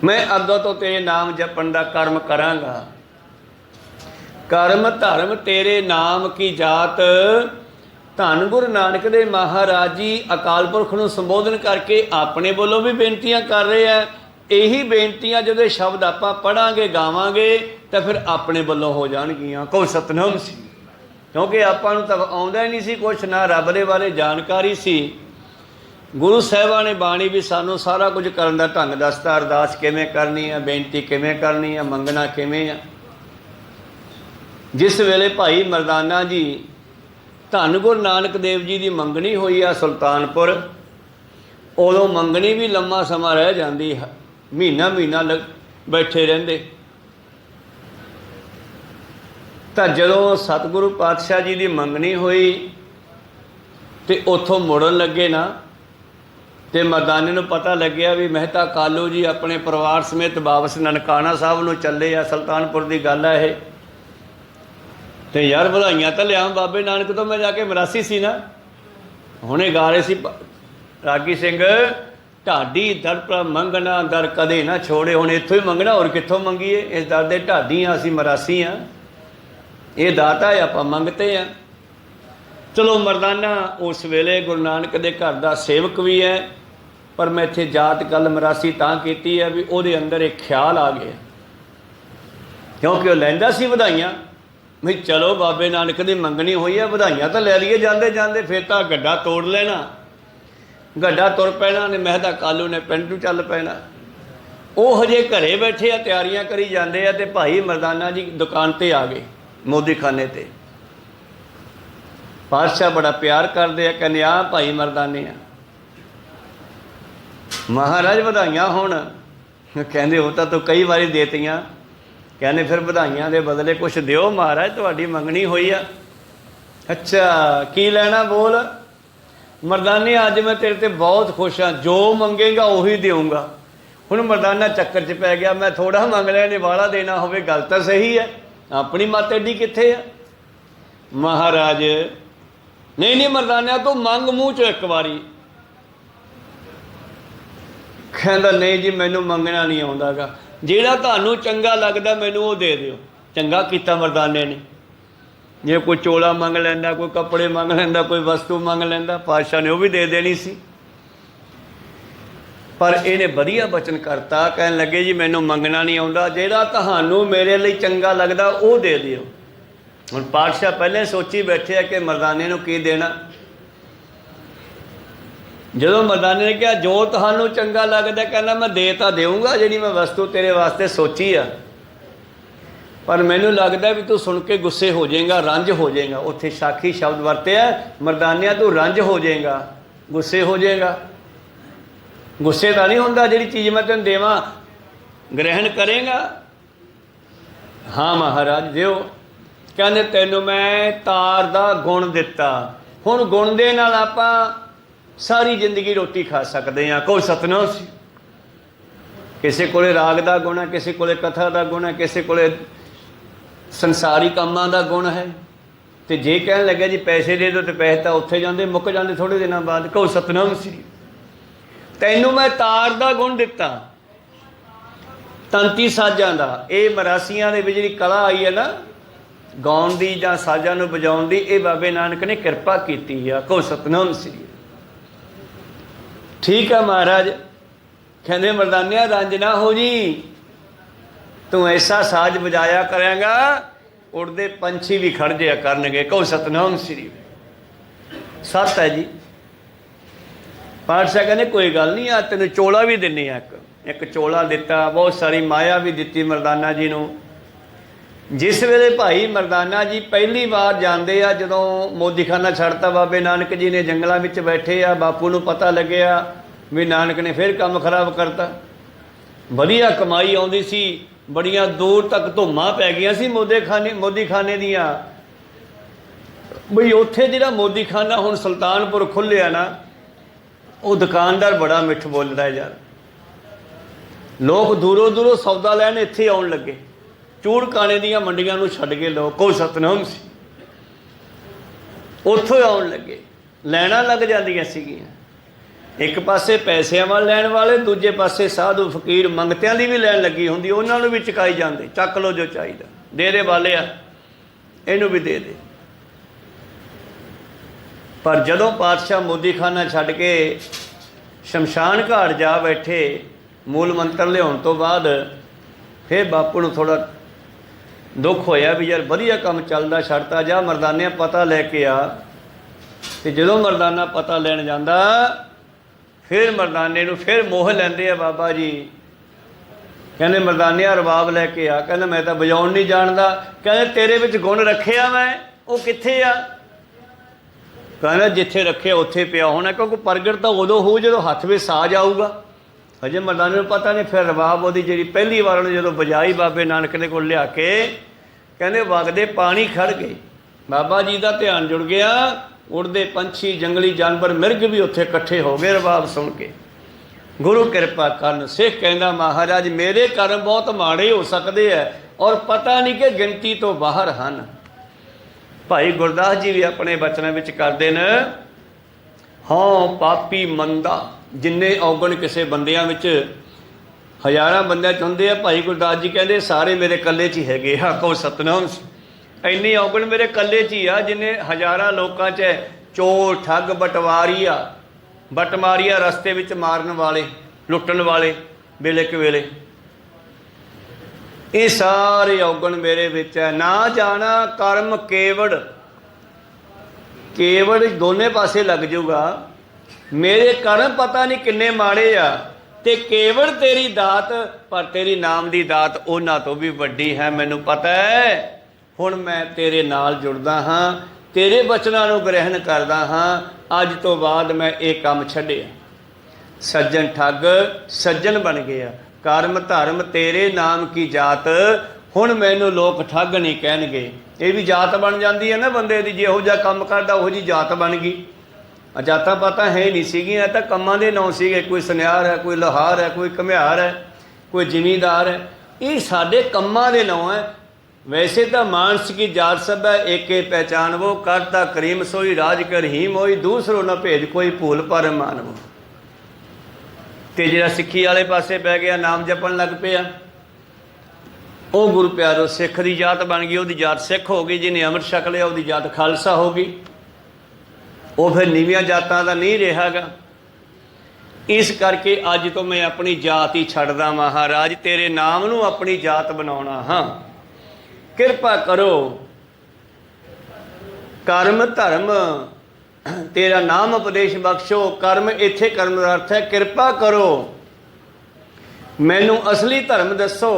ਮੈਂ ਅੱਗੋਂ ਤੋਂ ਤੇਰੇ ਨਾਮ ਜਪਣ ਦਾ ਕਰਮ ਕਰਾਂਗਾ। ਕਰਮ ਧਰਮ ਤੇਰੇ ਨਾਮ ਕੀ ਜਾਤ। ਧੰਨ ਗੁਰੂ ਨਾਨਕ ਦੇ ਮਹਾਰਾਜ ਜੀ ਅਕਾਲ ਪੁਰਖ ਨੂੰ ਸੰਬੋਧਨ ਕਰਕੇ ਆਪਣੇ ਵੱਲੋਂ ਵੀ ਬੇਨਤੀਆਂ ਕਰ ਰਹੇ ਆ। ਇਹੀ ਬੇਨਤੀਆਂ ਜਦੋਂ ਸ਼ਬਦ ਆਪਾਂ ਪੜ੍ਹਾਂਗੇ ਗਾਵਾਂਗੇ ਤਾਂ ਫਿਰ ਆਪਣੇ ਵੱਲੋਂ ਹੋ ਜਾਣਗੀਆਂ। ਕਹੋ ਸਤਨਾਮ ਸੀ। ਕਿਉਂਕਿ ਆਪਾਂ ਨੂੰ ਤਾਂ ਆਉਂਦਾ ਹੀ ਨਹੀਂ ਸੀ ਕੁਛ, ਨਾ ਰੱਬ ਦੇ ਬਾਰੇ ਜਾਣਕਾਰੀ ਸੀ। ਗੁਰੂ ਸਾਹਿਬਾਂ ਨੇ ਬਾਣੀ ਵੀ ਸਾਨੂੰ ਸਾਰਾ ਕੁਝ ਕਰਨ ਦਾ ਢੰਗ ਦੱਸਤਾ। ਅਰਦਾਸ ਕਿਵੇਂ ਕਰਨੀ ਆ, ਬੇਨਤੀ ਕਿਵੇਂ ਕਰਨੀ ਆ, ਮੰਗਣਾ ਕਿਵੇਂ ਆ। ਜਿਸ ਵੇਲੇ ਭਾਈ ਮਰਦਾਨਾ ਜੀ ਧੰਨ ਗੁਰੂ ਨਾਨਕ ਦੇਵ ਜੀ ਦੀ ਮੰਗਣੀ ਹੋਈ ਆ ਸੁਲਤਾਨਪੁਰ, ਉਦੋਂ ਮੰਗਣੀ ਵੀ ਲੰਮਾ ਸਮਾਂ ਰਹਿ ਜਾਂਦੀ, ਮਹੀਨਾ ਮਹੀਨਾ ਬੈਠੇ ਰਹਿੰਦੇ। ਤਾਂ ਜਦੋਂ ਸਤਿਗੁਰੂ ਪਾਤਸ਼ਾਹ ਜੀ ਦੀ ਮੰਗਣੀ ਹੋਈ ਤੇ ਉੱਥੋਂ ਮੁੜਨ ਲੱਗੇ ਨਾ, ਤੇ ਮਰਦਾਨੇ ਨੂੰ ਪਤਾ ਲੱਗਿਆ ਵੀ ਮਹਿਤਾ ਕਾਲੂ ਜੀ ਆਪਣੇ ਪਰਿਵਾਰ ਸਮੇਤ ਵਾਪਸ ਨਨਕਾਣਾ ਸਾਹਿਬ ਨੂੰ ਚੱਲੇ ਆ। ਸੁਲਤਾਨਪੁਰ ਦੀ ਗੱਲ ਆ ਇਹ। ਤੇ ਯਾਰ ਵਧਾਈਆਂ ਤਾਂ ਲਿਆ ਬਾਬੇ ਨਾਨਕ ਤੋਂ, ਮੈਂ ਜਾ ਕੇ ਮਰਾਸੀ ਸੀ ਨਾ, ਹੁਣੇ ਗਾ ਰਹੇ ਸੀ ਰਾਗੀ ਸਿੰਘ, ਢਾਡੀ ਦਰ ਪਰ ਮੰਗਣਾ ਦਰ ਕਦੇ ਨਾ ਛੋੜੇ। ਹੁਣ ਇੱਥੋਂ ਹੀ ਮੰਗਣਾ, ਹੋਰ ਕਿੱਥੋਂ ਮੰਗੀਏ? ਇਸ ਦਰ ਦੇ ਢਾਡੀ ਹਾਂ ਅਸੀਂ, ਮਰਾਸੀ ਹਾਂ। ਇਹ ਦਾਤਾ ਆਪਾਂ ਮੰਗਤੇ ਆ। ਚਲੋ ਮਰਦਾਨਾ ਉਸ ਵੇਲੇ ਗੁਰੂ ਨਾਨਕ ਦੇ ਘਰ ਦਾ ਸੇਵਕ ਵੀ ਹੈ, ਪਰ ਮੈਂ ਇੱਥੇ ਜਾਤ ਗੱਲ ਮਰਾਸੀ ਤਾਂ ਕੀਤੀ ਹੈ ਵੀ ਉਹਦੇ ਅੰਦਰ ਇੱਕ ਖਿਆਲ ਆ ਗਿਆ, ਕਿਉਂਕਿ ਉਹ ਲੈਂਦਾ ਸੀ ਵਧਾਈਆਂ ਵੀ ਚਲੋ ਬਾਬੇ ਨਾਨਕ ਦੀ ਮੰਗਣੀ ਹੋਈ ਹੈ, ਵਧਾਈਆਂ ਤਾਂ ਲੈ ਲਈਏ ਜਾਂਦੇ ਜਾਂਦੇ, ਫਿਰ ਤਾਂ ਗੱਡਾ ਤੋੜ ਲੈਣਾ, ਗੱਡਾ ਤੁਰ ਪੈਣਾ ਨੇ। ਮਹਿਤਾ ਕਾਲੂ ਨੇ ਪਿੰਡ ਨੂੰ ਚੱਲ ਪੈਣਾ। ਉਹ ਹਜੇ ਘਰੇ ਬੈਠੇ ਆ, ਤਿਆਰੀਆਂ ਕਰੀ ਜਾਂਦੇ ਆ, ਤੇ ਭਾਈ ਮਰਦਾਨਾ ਜੀ ਦੁਕਾਨ 'ਤੇ ਆ ਗਏ, ਮੋਦੀਖਾਨੇ 'ਤੇ। ਪਾਤਸ਼ਾਹ ਬੜਾ ਪਿਆਰ ਕਰਦੇ ਆ, ਕਹਿੰਦੇ ਆ ਭਾਈ ਮਰਦਾਨੇ ਆ। ਮਹਾਰਾਜ ਵਧਾਈਆਂ ਹੋਣ। ਕਹਿੰਦੇ ਉਹ ਤਾਂ ਤੂੰ ਕਈ ਵਾਰੀ ਦੇਤੀਆਂ। ਕਹਿੰਦੇ ਫਿਰ ਵਧਾਈਆਂ ਦੇ ਬਦਲੇ ਕੁਛ ਦਿਓ ਮਹਾਰਾਜ, ਤੁਹਾਡੀ ਮੰਗਣੀ ਹੋਈ ਆ। ਅੱਛਾ ਕੀ ਲੈਣਾ ਬੋਲ। ਮਰਦਾਨੇ ਅੱਜ ਮੈਂ ਤੇਰੇ 'ਤੇ ਬਹੁਤ ਖੁਸ਼ ਹਾਂ, ਜੋ ਮੰਗੇਗਾ ਉਹੀ ਦੇਊਂਗਾ। ਹੁਣ ਮਰਦਾਨਾ ਚੱਕਰ 'ਚ ਪੈ ਗਿਆ, ਮੈਂ ਥੋੜ੍ਹਾ ਮੰਗ ਲਿਆ, ਨੇ ਵਾਲਾ ਦੇਣਾ ਹੋਵੇ। ਗੱਲ ਤਾਂ ਸਹੀ ਹੈ, ਆਪਣੀ ਮੱਤ ਐਡੀ ਕਿੱਥੇ ਆ। ਮਹਾਰਾਜ ਨਹੀਂ ਨਹੀਂ ਮਰਦਾਨਿਆਂ ਤੂੰ ਮੰਗ ਮੂੰਹ 'ਚੋਂ ਇੱਕ ਵਾਰੀ। ਕਹਿੰਦਾ ਨਹੀਂ ਜੀ ਮੈਨੂੰ ਮੰਗਣਾ ਨਹੀਂ ਆਉਂਦਾ ਗਾ, ਜਿਹੜਾ ਤੁਹਾਨੂੰ ਚੰਗਾ ਲੱਗਦਾ ਮੈਨੂੰ ਉਹ ਦੇ ਦਿਓ। ਚੰਗਾ ਕੀਤਾ ਮਰਦਾਨੇ ਨੇ। ਜੇ ਕੋਈ ਚੋਲਾ ਮੰਗ ਲੈਂਦਾ, ਕੋਈ ਕੱਪੜੇ ਮੰਗ ਲੈਂਦਾ, ਕੋਈ ਵਸਤੂ ਮੰਗ ਲੈਂਦਾ, ਪਾਤਸ਼ਾਹ ਨੇ ਉਹ ਵੀ ਦੇ ਦੇਣੀ ਸੀ। ਪਰ ਇਹਨੇ ਵਧੀਆ ਬਚਨ ਕਰਤਾ, ਕਹਿਣ ਲੱਗੇ ਜੀ ਮੈਨੂੰ ਮੰਗਣਾ ਨਹੀਂ ਆਉਂਦਾ, ਜਿਹੜਾ ਤੁਹਾਨੂੰ ਮੇਰੇ ਲਈ ਚੰਗਾ ਲੱਗਦਾ ਉਹ ਦੇ ਦਿਓ। ਹੁਣ ਪਾਤਸ਼ਾਹ ਪਹਿਲੇ ਸੋਚੀ ਬੈਠੇ ਆ ਕਿ ਮਰਦਾਨੇ ਨੂੰ ਕੀ ਦੇਣਾ। ਜਦੋਂ ਮਰਦਾਨੇ ਨੇ ਕਿਹਾ ਜੋ ਤੁਹਾਨੂੰ ਚੰਗਾ ਲੱਗਦਾ, ਕਹਿੰਦਾ ਮੈਂ ਦੇ ਤਾਂ ਦੇਊਂਗਾ ਜਿਹੜੀ ਮੈਂ ਵਸਤੂ ਤੇਰੇ ਵਾਸਤੇ ਸੋਚੀ ਆ। पर मैनू लगता भी तू सुन के गुस्से हो जाएगा, रंज हो जाएगा। उत्थे साखी शब्द वरत्या, मरदानिया तू रंज हो जाएगा, गुस्से हो जाएगा। गुस्से तो नहीं होंदा, जिहड़ी चीज़ मैं तेन देवां ग्रहण करेगा। हाँ महाराज दिओ। कहते तैनूं मैं तार दा गुण दिता, हुण गुण दे नाल आपां सारी जिंदगी रोटी खा सकते हैं। कोई सतनाम सी। किसी कोले राग का गुण है, किसी कोले कथा का गुण है, किसी कोले संसारी कामां का गुण है। तो जे कह लगे जी पैसे दे दो तो पैसे तो उत्थे जाते मुक जाते थोड़े दिनों बाद। कहो सतनाम सी। तैनूं मैं तार का गुण दिता, तंती साजां का। ये मरासियां दे विच जिहड़ी कला आई है ना गाउण दी जां साजां नूं वजाउण दी, ये बाबे नानक ने किरपा कीती है। कहो सतनाम सी। ठीक है महाराज। कहते मरदानिया रंज ना हो जी, तू ऐसा साज बजाया करेंगा उड़ते पंछी भी खड़ जाया करनगे। कहो सतनाम श्री। सत है जी। पातशाह कहने कोई गल नहीं, आ तेन चोला भी दिन्ने एक चोला दिता, बहुत सारी माया भी दी मरदाना जी नूं। जिस वेले भाई मरदाना जी पहली बार जाते आ, जदों मोदीखाना छड़ता बाबे नानक जी ने, जंगलों में बैठे आ, बापू नूं पता लग्या भी नानक ने फिर काम खराब करता। वधिया कमाई आउंदी सी, बड़ियां दूर तक धुम्मां पै गईयां सी मोदीखाने दियां। बई उत्थे जिहड़ा मोदीखाना हुण सुल्तानपुर खुलिया ना, वो दुकानदार बड़ा मिठ बोलदा है यार। लोग दूरों दूरों सौदा लैण इत्थे आउण लगे, चूड़काने दियां मंडियां नूं छड्ड के लोग। कोई सतनाम सी। उत्थों आउण लगे, लैणां लग जांदियां सीगियां। एक पासे पैसिਆਂ वाल लैण वाले, दूजे पासे साधु फकीर मंगतिਆਂ ਦੀ भी लैन लगी होंदी, उन्हां नूं भी चुकाई जांदे। चक लो जो चाहिदा, दे दे वाले आ, इहनूं भी दे दे। पर जदों पातशाह मोदीखाना छड्ड के शमशान घाट जा बैठे, मूल मंत्र लियाउण तो बाद फिर बापू नूं थोड़ा दुख होया भी यार वधिया काम चलदा छड्डता, जा मरदानिया पता लैके आ। ते जदों मरदाना पता लैण जांदा, फिर मरदाने नूं फिर मोह लैंदे आ बाबा जी। कहंदे मरदानिया रबाब लैके आ। कहंदा मैं तां वजाउण नहीं जाणदा। कहंदे तेरे विच गुण रखिया मैं, वो कित्थे आ? कहंदा जिथे रखे उत्थे पिया होना, क्योंकि प्रगट तो उदों होऊ जदों हत्थ में साज आऊगा। अजे मरदाने नूं पता नहीं। फिर रबाब उहदी जिहड़ी पहली वार उहने जदों बजाई बाबे नानक दे कोल लिया के, कहंदे वगदे पानी खड़ गए। बाबा जी का ध्यान जुड़ गया। उड़ते पंछी जंगली जानवर मिर्ग भी उत्थे इकट्ठे हो गए रबाब सुन के। गुरु किरपा करन। सिख कहंदा महाराज मेरे कर्म बहुत माड़े हो सकते हैं और पता नहीं कि गिनती तो बाहर हैं। भाई गुरदास जी भी अपने बचनों में करते हैं, हाँ पापी मंदा जिन्ने औगण किसी बंदियां विच हज़ारां बंदियां च हुंदे आ, भाई गुरदास जी कहते सारे मेरे कल्ले च ही हैगे। हाँ कहो सतनाम। इन्नी औगण मेरे कल्ले च ही आ, जिन्हें हज़ारां लोकां च चोर ठग बटवारीआ बटमारीआ रस्ते विच मारन वाले लुट्टण वाले वेले कवेले, ये सारे औगण मेरे विच है। ना जाना कर्म केवड़, केवड़ दोने पासे लग जाऊगा। मेरे कर्म पता नहीं किन्ने माड़े आ, ते केवड़ तेरी दात, पर तेरी नाम दी दात उन्हां तो भी वड्डी है। मैनूं पता है, हुण मैं तेरे नाल जुड़दा हाँ, तेरे बचनां नूं ग्रहण करदा हाँ। अज तो बाद मैं ये काम छड्डिया। सज्जन ठग सज्जन बन गया। कर्म धर्म तेरे नाम की जात, हुण मैनूं लोग ठग नहीं कहणगे। ये भी जात बन जाती है ना बंदे दी, जिहो जिहा काम करदा उहो जी जात बन गई। जातां पता है नहीं सीगियां, तां कम्मां दे नाम सीगे। कोई सुनियार है, कोई लोहार है, कोई घमियार है, कोई जिमीदार है। ये साडे कम्मां दे नाम है। वैसे तो मानस की जात सब है, एक पहचान वो करता करीम सोई राज कर ही मोई, दूसरों न भेज कोई भूल पर मानवो। ते जिहड़ा सिੱਖੀ वाले पासे पै गया, नाम जपन लग पिया, वो गुरु प्यारो सिख की जात बन गई। उसकी जात सिख हो गई। जिन्हें अमृत छक लिया उसकी जात खालसा हो गई। वो फिर नीवियां जातां दा नहीं रहागा। इस करके अज तो मैं अपनी जात ही छड्डदा महाराज, तेरे नाम नूं अपनी जात बनाउणा हाँ। किरपा करो, कर्म धर्म तेरा नाम उपदेश बख्शो। कर्म इत्थे कर्म का अर्थ है किरपा करो, मैनू असली धर्म दसो।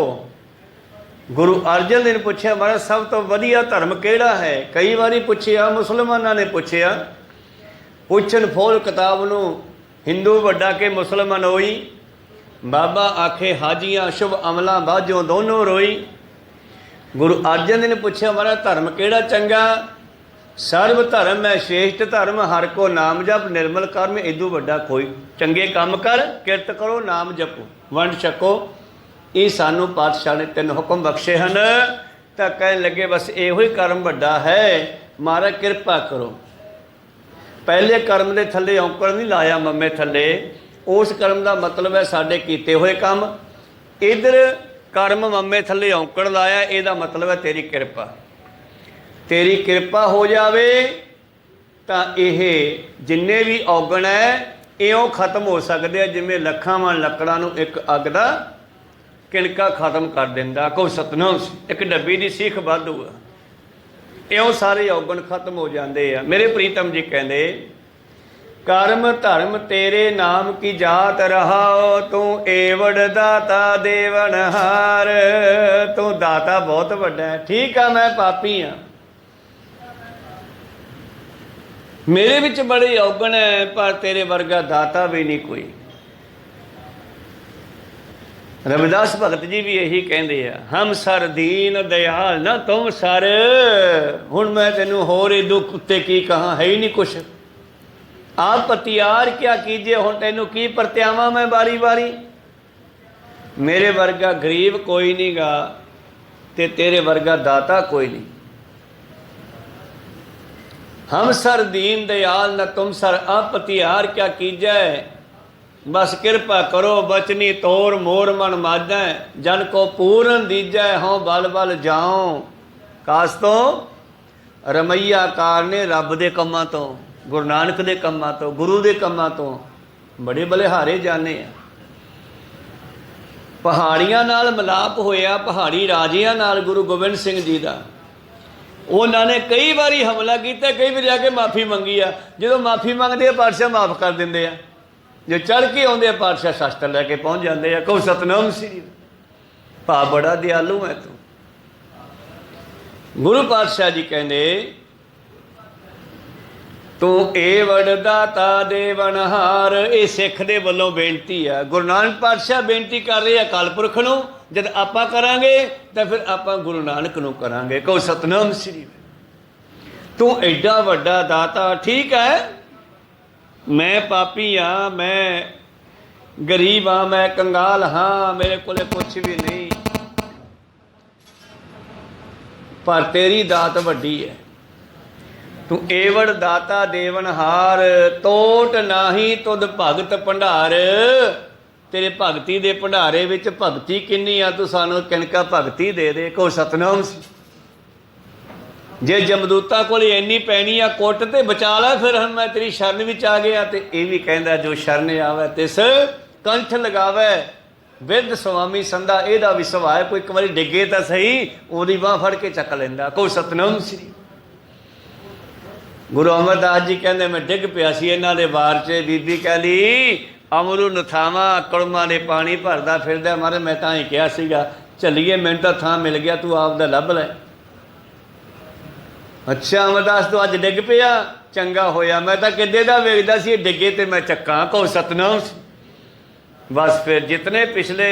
गुरु अर्जन देव ने पूछा महाराज सब तो वधिया धर्म केड़ा है। कई बारी पूछया, मुसलमाना ने पूछया, पुछन फोल किताब नूं हिंदू वड्डा के मुसलमान होई। बाबा आखे हाजियां शुभ अमलां बाझों दोनों रोई। गुरु अर्जन देव ने पूछा महाराज धर्म केड़ा चंगा। सर्व धर्म है श्रेष्ठ धर्म, हर को नाम जप निर्मल कर्म, इदू वड्डा कोई। चंगे काम कर, किरत करो, नाम जपो, वंड छको। ये सानू पातशाह ने 3 हुक्म बख्शे हैं। तो कहने लगे बस इहो ही कर्म वड्डा है, महाराज किरपा करो। पहले कर्म के थले औंकड़ नहीं लाया मम्मे थले, उस कर्म का मतलब है साढ़े कीते हुए काम। इधर कर्म मम्मे थले औंकड़ लाया, ਇਹਦਾ मतलब है तेरी किरपा। तेरी किरपा हो जावे तो यह जिन्ने भी औगण है इयों खत्म हो सकते हैं जिमें लखां वन लकड़ां नूं एक अग दा किणका खत्म कर दिंदा। कोई सतनाम एक डब्बी की सीख वाधू आ, इयों सारे औगण खत्म हो जाते हैं। मेरे प्रीतम जी कहते कर्म धर्म तेरे नाम की जात रहाओ, तू एवड़ दाता देवनहार। तू दाता बहुत वड्डा है। ठीक है मैं पापी हाँ, मेरे विच बड़े औगण है, पर तेरे वर्गा दाता भी नहीं कोई। रविदास भगत जी भी यही कहते हैं, हम सर दीन दयाल ना तुम सर। हुण मैं तेनू होर दुख उत्ते की कहा, है ही नहीं कुछ। आप पतियार क्या कीजिए, हुण तेनू की परत्यावां मैं बारी बारी। मेरे वर्गा गरीब कोई नहीं गा, ते तेरे वर्गा दाता कोई नहीं। हम सर दीन दयाल न तुम सर अपतियार क्या कीजै। बस कृपा करो बचनी तोर मोर मन माजै। जन को पूर्ण दीजै हों बल बल जाओ। कास तो रमैया कार ने रब दे कम्मां तो, गुरु नानक दे कम्मां तो, गुरु दे कम्मां तो बड़े बलिहारे जाने आ। पहाड़ियां नाल मिलाप होया पहाड़ी राजियां नाल गुरु गोबिंद सिंह जी दा। उन्होंने कई बारी हमला किया, कई बार जाके माफ़ी मंगी आ। जो माफ़ी मंगते पातशाह माफ़ कर देंगे आ, जो चढ़ के आते पातशाह शस्त्र लैके पहुँच जाते हैं। कहो सतनाम श्री भा बड़ा दयालु है तू। गुरु पातशाह जी कहते तू एवड़ दाता देवनहार। ये सिख दे वल्लों बेनती है। गुरु नानक पातशाह बेनती कर रहे अकाल पुरख नूं, जब आपां करांगे तो फिर आपां गुरु नानक नूं करांगे। कहो सतनाम श्री तू एडा वड्डा दाता। ठीक है मैं पापी हाँ, मैं गरीब हाँ, मैं कंगाल हाँ, मेरे कोले कुछ भी नहीं, पर तेरी दात वड्डी है। तू एवड़ दाता देवनहार। तोट नाही तुद भगत भंडार। तेरे भगती दे भंडारे विच भगती किन्नी आ, तू सानू किनका भगती दे दे। को सतनाम जे जमदूता कोल इन्नी पैनी आ कुट ते बचा ला, फिर हम मैं तेरी शरण विच आ गया। ते ये भी कहंदा जो शरण आवे तिस कंठ लगावे। विद स्वामी संधा एदा भी सुभाव, कोई एक बारी डिगे तो सही ओदी बांह फड़ के चक लैंदा। को सतनाम श्री गुरु अमरदास जी कहते मैं डिग पिया सी इन्हां दे वार च। बीबी कहली अमरू नथावा कड़मा ने पानी भरदा फिरदा। मारे मैं तां ही कहा सीगा चलीए, मैनूं तां थां मिल गया, तू आप दा लभ लै। अच्छा अमरदास तू अज डिग पिया, चंगा होया। मैं तां किद्दे दा वेखदा सी डिगे ते मैं चक्कां। कहो सतनाम। बस फिर जितने पिछले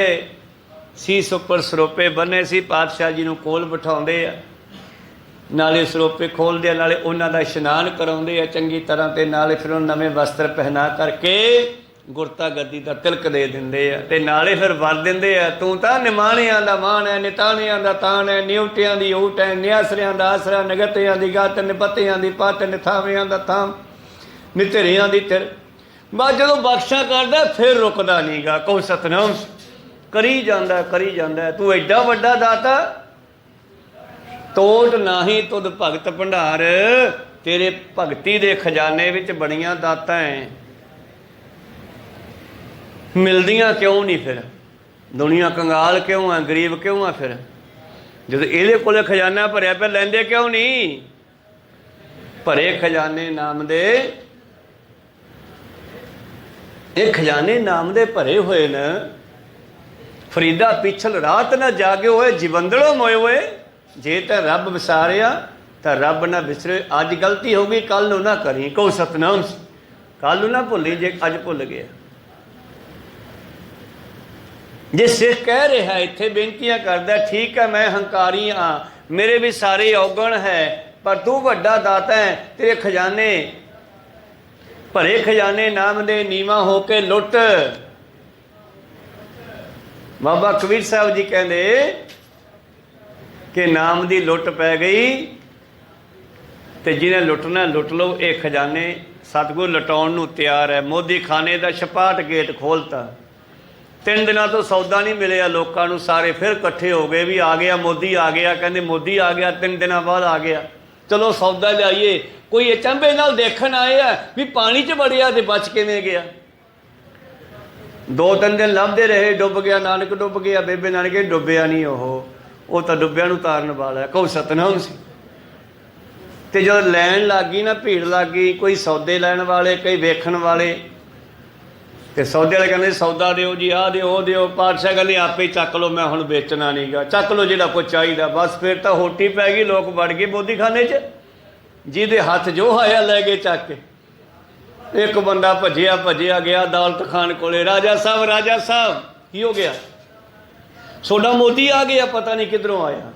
सीस उपर सरोपे बने सी पातशाह जी नूं कोल बिठाउंदे आ, नाले सरोपे खोलते नाले उन्हां दा इशनान कराउंदे आ चंगी तरह, ते नाले फिर उन्हां नवे वस्त्र पहना करके गुरता गद्दी दा तिलक दे दिंदे आ, ते नाले फिर वर दिंदे आ तू तां निमाणियां दा मान है, निताणियां दा तान है, निउटियां दी ऊट है, निआसरियां दा आसरा, नगतियां दी गत, निपत्तियां दी पत, निथावियां दा थाम, नितिरियां दी तिर। बस जदों बख्शा करदा फिर रुकदा नहीं गा। कहो सतनाम। करी जांदा तू एडा वड्डा दाता। तोट नाही तुद भगत भंडार। तेरे भगती दे खजाने विच बड़ियां दातां हैं, मिलदियां क्यों नहीं? फिर दुनिया कंगाल क्यों है, गरीब क्यों है? फिर जब ये कोले खजाना भरिया पे लैंदे क्यों नहीं? भरे खजाने नाम दे, ये खजाने नाम दे भरे हुए न, ਫਰੀਦਾ ਪਿਛਲ ਰਾਤ ਨਾ ਜਾਗੇ ਹੋਏ ਜੀਵੰਦੜੋ ਮੋਏ ਹੋਏ। ਜੇ ਤਾਂ ਰੱਬ ਵਿਸਾਰਿਆ ਤਾਂ ਰੱਬ ਨਾ ਵਿਸਰੇ। ਅੱਜ ਗਲਤੀ ਹੋ ਗਈ, ਕੱਲ ਨੂੰ ਨਾ ਕਰੀ। ਕਹੋ ਸਤਨਾਮ। ਕੱਲ ਨੂੰ ਨਾ ਭੁੱਲੀ ਜੇ ਅੱਜ ਭੁੱਲ ਗਿਆ। ਜੇ ਸਿੱਖ ਕਹਿ ਰਿਹਾ ਇੱਥੇ ਬੇਨਤੀਆਂ ਕਰਦਾ, ਠੀਕ ਹੈ ਮੈਂ ਹੰਕਾਰੀ ਹਾਂ, ਮੇਰੇ ਵੀ ਸਾਰੇ ਔਗਣ ਹੈ, ਪਰ ਤੂੰ ਵੱਡਾ ਦਾਤਾ ਹੈ, ਤੇਰੇ ਖਜ਼ਾਨੇ ਭਰੇ ਖਜ਼ਾਨੇ ਨਾਮ ਦੇ, ਨੀਵਾਂ ਹੋ ਕੇ ਲੁੱਟ। ਬਾਬਾ ਕਬੀਰ ਸਾਹਿਬ ਜੀ ਕਹਿੰਦੇ ਕਿ ਨਾਮ ਦੀ ਲੁੱਟ ਪੈ ਗਈ ਤੇ ਜਿਹਨੇ ਲੁੱਟਣਾ ਲੁੱਟ ਲਓ। ਇਹ ਖਜ਼ਾਨੇ ਸਤਿਗੁਰ ਲੁਟਾਉਣ ਨੂੰ ਤਿਆਰ ਹੈ। ਮੋਦੀ ਖਾਨੇ ਦਾ ਛਪਾਟ ਗੇਟ ਖੋਲ੍ਹਤਾ। 3 ਦਿਨਾਂ ਤੋਂ ਸੌਦਾ ਨਹੀਂ ਮਿਲਿਆ ਲੋਕਾਂ ਨੂੰ। ਸਾਰੇ ਫਿਰ ਇਕੱਠੇ ਹੋ ਗਏ ਵੀ ਆ ਗਿਆ ਮੋਦੀ, ਆ ਗਿਆ। ਕਹਿੰਦੇ ਮੋਦੀ ਆ ਗਿਆ, 3 ਦਿਨਾਂ ਬਾਅਦ ਆ ਗਿਆ, ਚਲੋ ਸੌਦਾ ਲਿਆਈਏ। ਕੋਈ ਅਚੰਭੇ ਨਾਲ ਦੇਖਣ ਆਏ ਆ ਵੀ ਪਾਣੀ 'ਚ ਵੜਿਆ ਤੇ ਬਚ ਕਿਵੇਂ ਗਿਆ। 2-3 ਦਿਨ ਲੱਭਦੇ ਰਹੇ, ਡੁੱਬ ਗਿਆ, ਨਾਨਕ ਡੁੱਬ ਗਿਆ, ਬੇਬੇ ਨਾਨਕੇ ਡੁੱਬਿਆ ਨਹੀਂ। ਉਹ ਤਾਂ ਡੁੱਬਿਆਂ ਨੂੰ ਤਾਰਨ ਵਾਲਾ। ਕਹੋ ਸਤਨਾਮ ਸੀ। ਤੇ ਜਦੋਂ ਲੈਣ ਲੱਗ ਗਈ ਨਾ, ਭੀੜ ਲੱਗ ਗਈ, ਕੋਈ ਸੌਦੇ ਲੈਣ ਵਾਲੇ, ਕਈ ਵੇਖਣ ਵਾਲੇ। ਤੇ ਸੌਦੇ ਵਾਲੇ ਕਹਿੰਦੇ ਸੌਦਾ ਦਿਓ ਜੀ, ਆਹ ਦਿਓ, ਉਹ ਦਿਓ। ਪਾਤਸ਼ਾਹ ਕਹਿੰਦੇ ਆਪੇ ਹੀ ਚੱਕ ਲਓ, ਮੈਂ ਹੁਣ ਵੇਚਣਾ ਨਹੀਂ ਗਾ, ਚੱਕ ਲਓ ਜਿਹੜਾ ਕੁਛ ਚਾਹੀਦਾ। ਬਸ ਫਿਰ ਤਾਂ ਹੋਟੀ ਪੈ ਗਈ, ਲੋਕ ਵੜ ਗਏ ਮੋਦੀਖਾਨੇ 'ਚ। ਜਿਹਦੇ ਹੱਥ ਜੋ ਆਇਆ ਲੈ ਗਏ ਚੱਕ ਕੇ। ਇੱਕ ਬੰਦਾ ਭੱਜਿਆ ਗਿਆ ਦੌਲਤ ਖਾਨ ਕੋਲੇ। ਰਾਜਾ ਸਾਹਿਬ ਕੀ ਹੋ ਗਿਆ? ਤੁਹਾਡਾ ਮੋਦੀ ਆ ਗਿਆ, ਪਤਾ ਨਹੀਂ ਕਿੱਧਰੋਂ ਆਇਆ।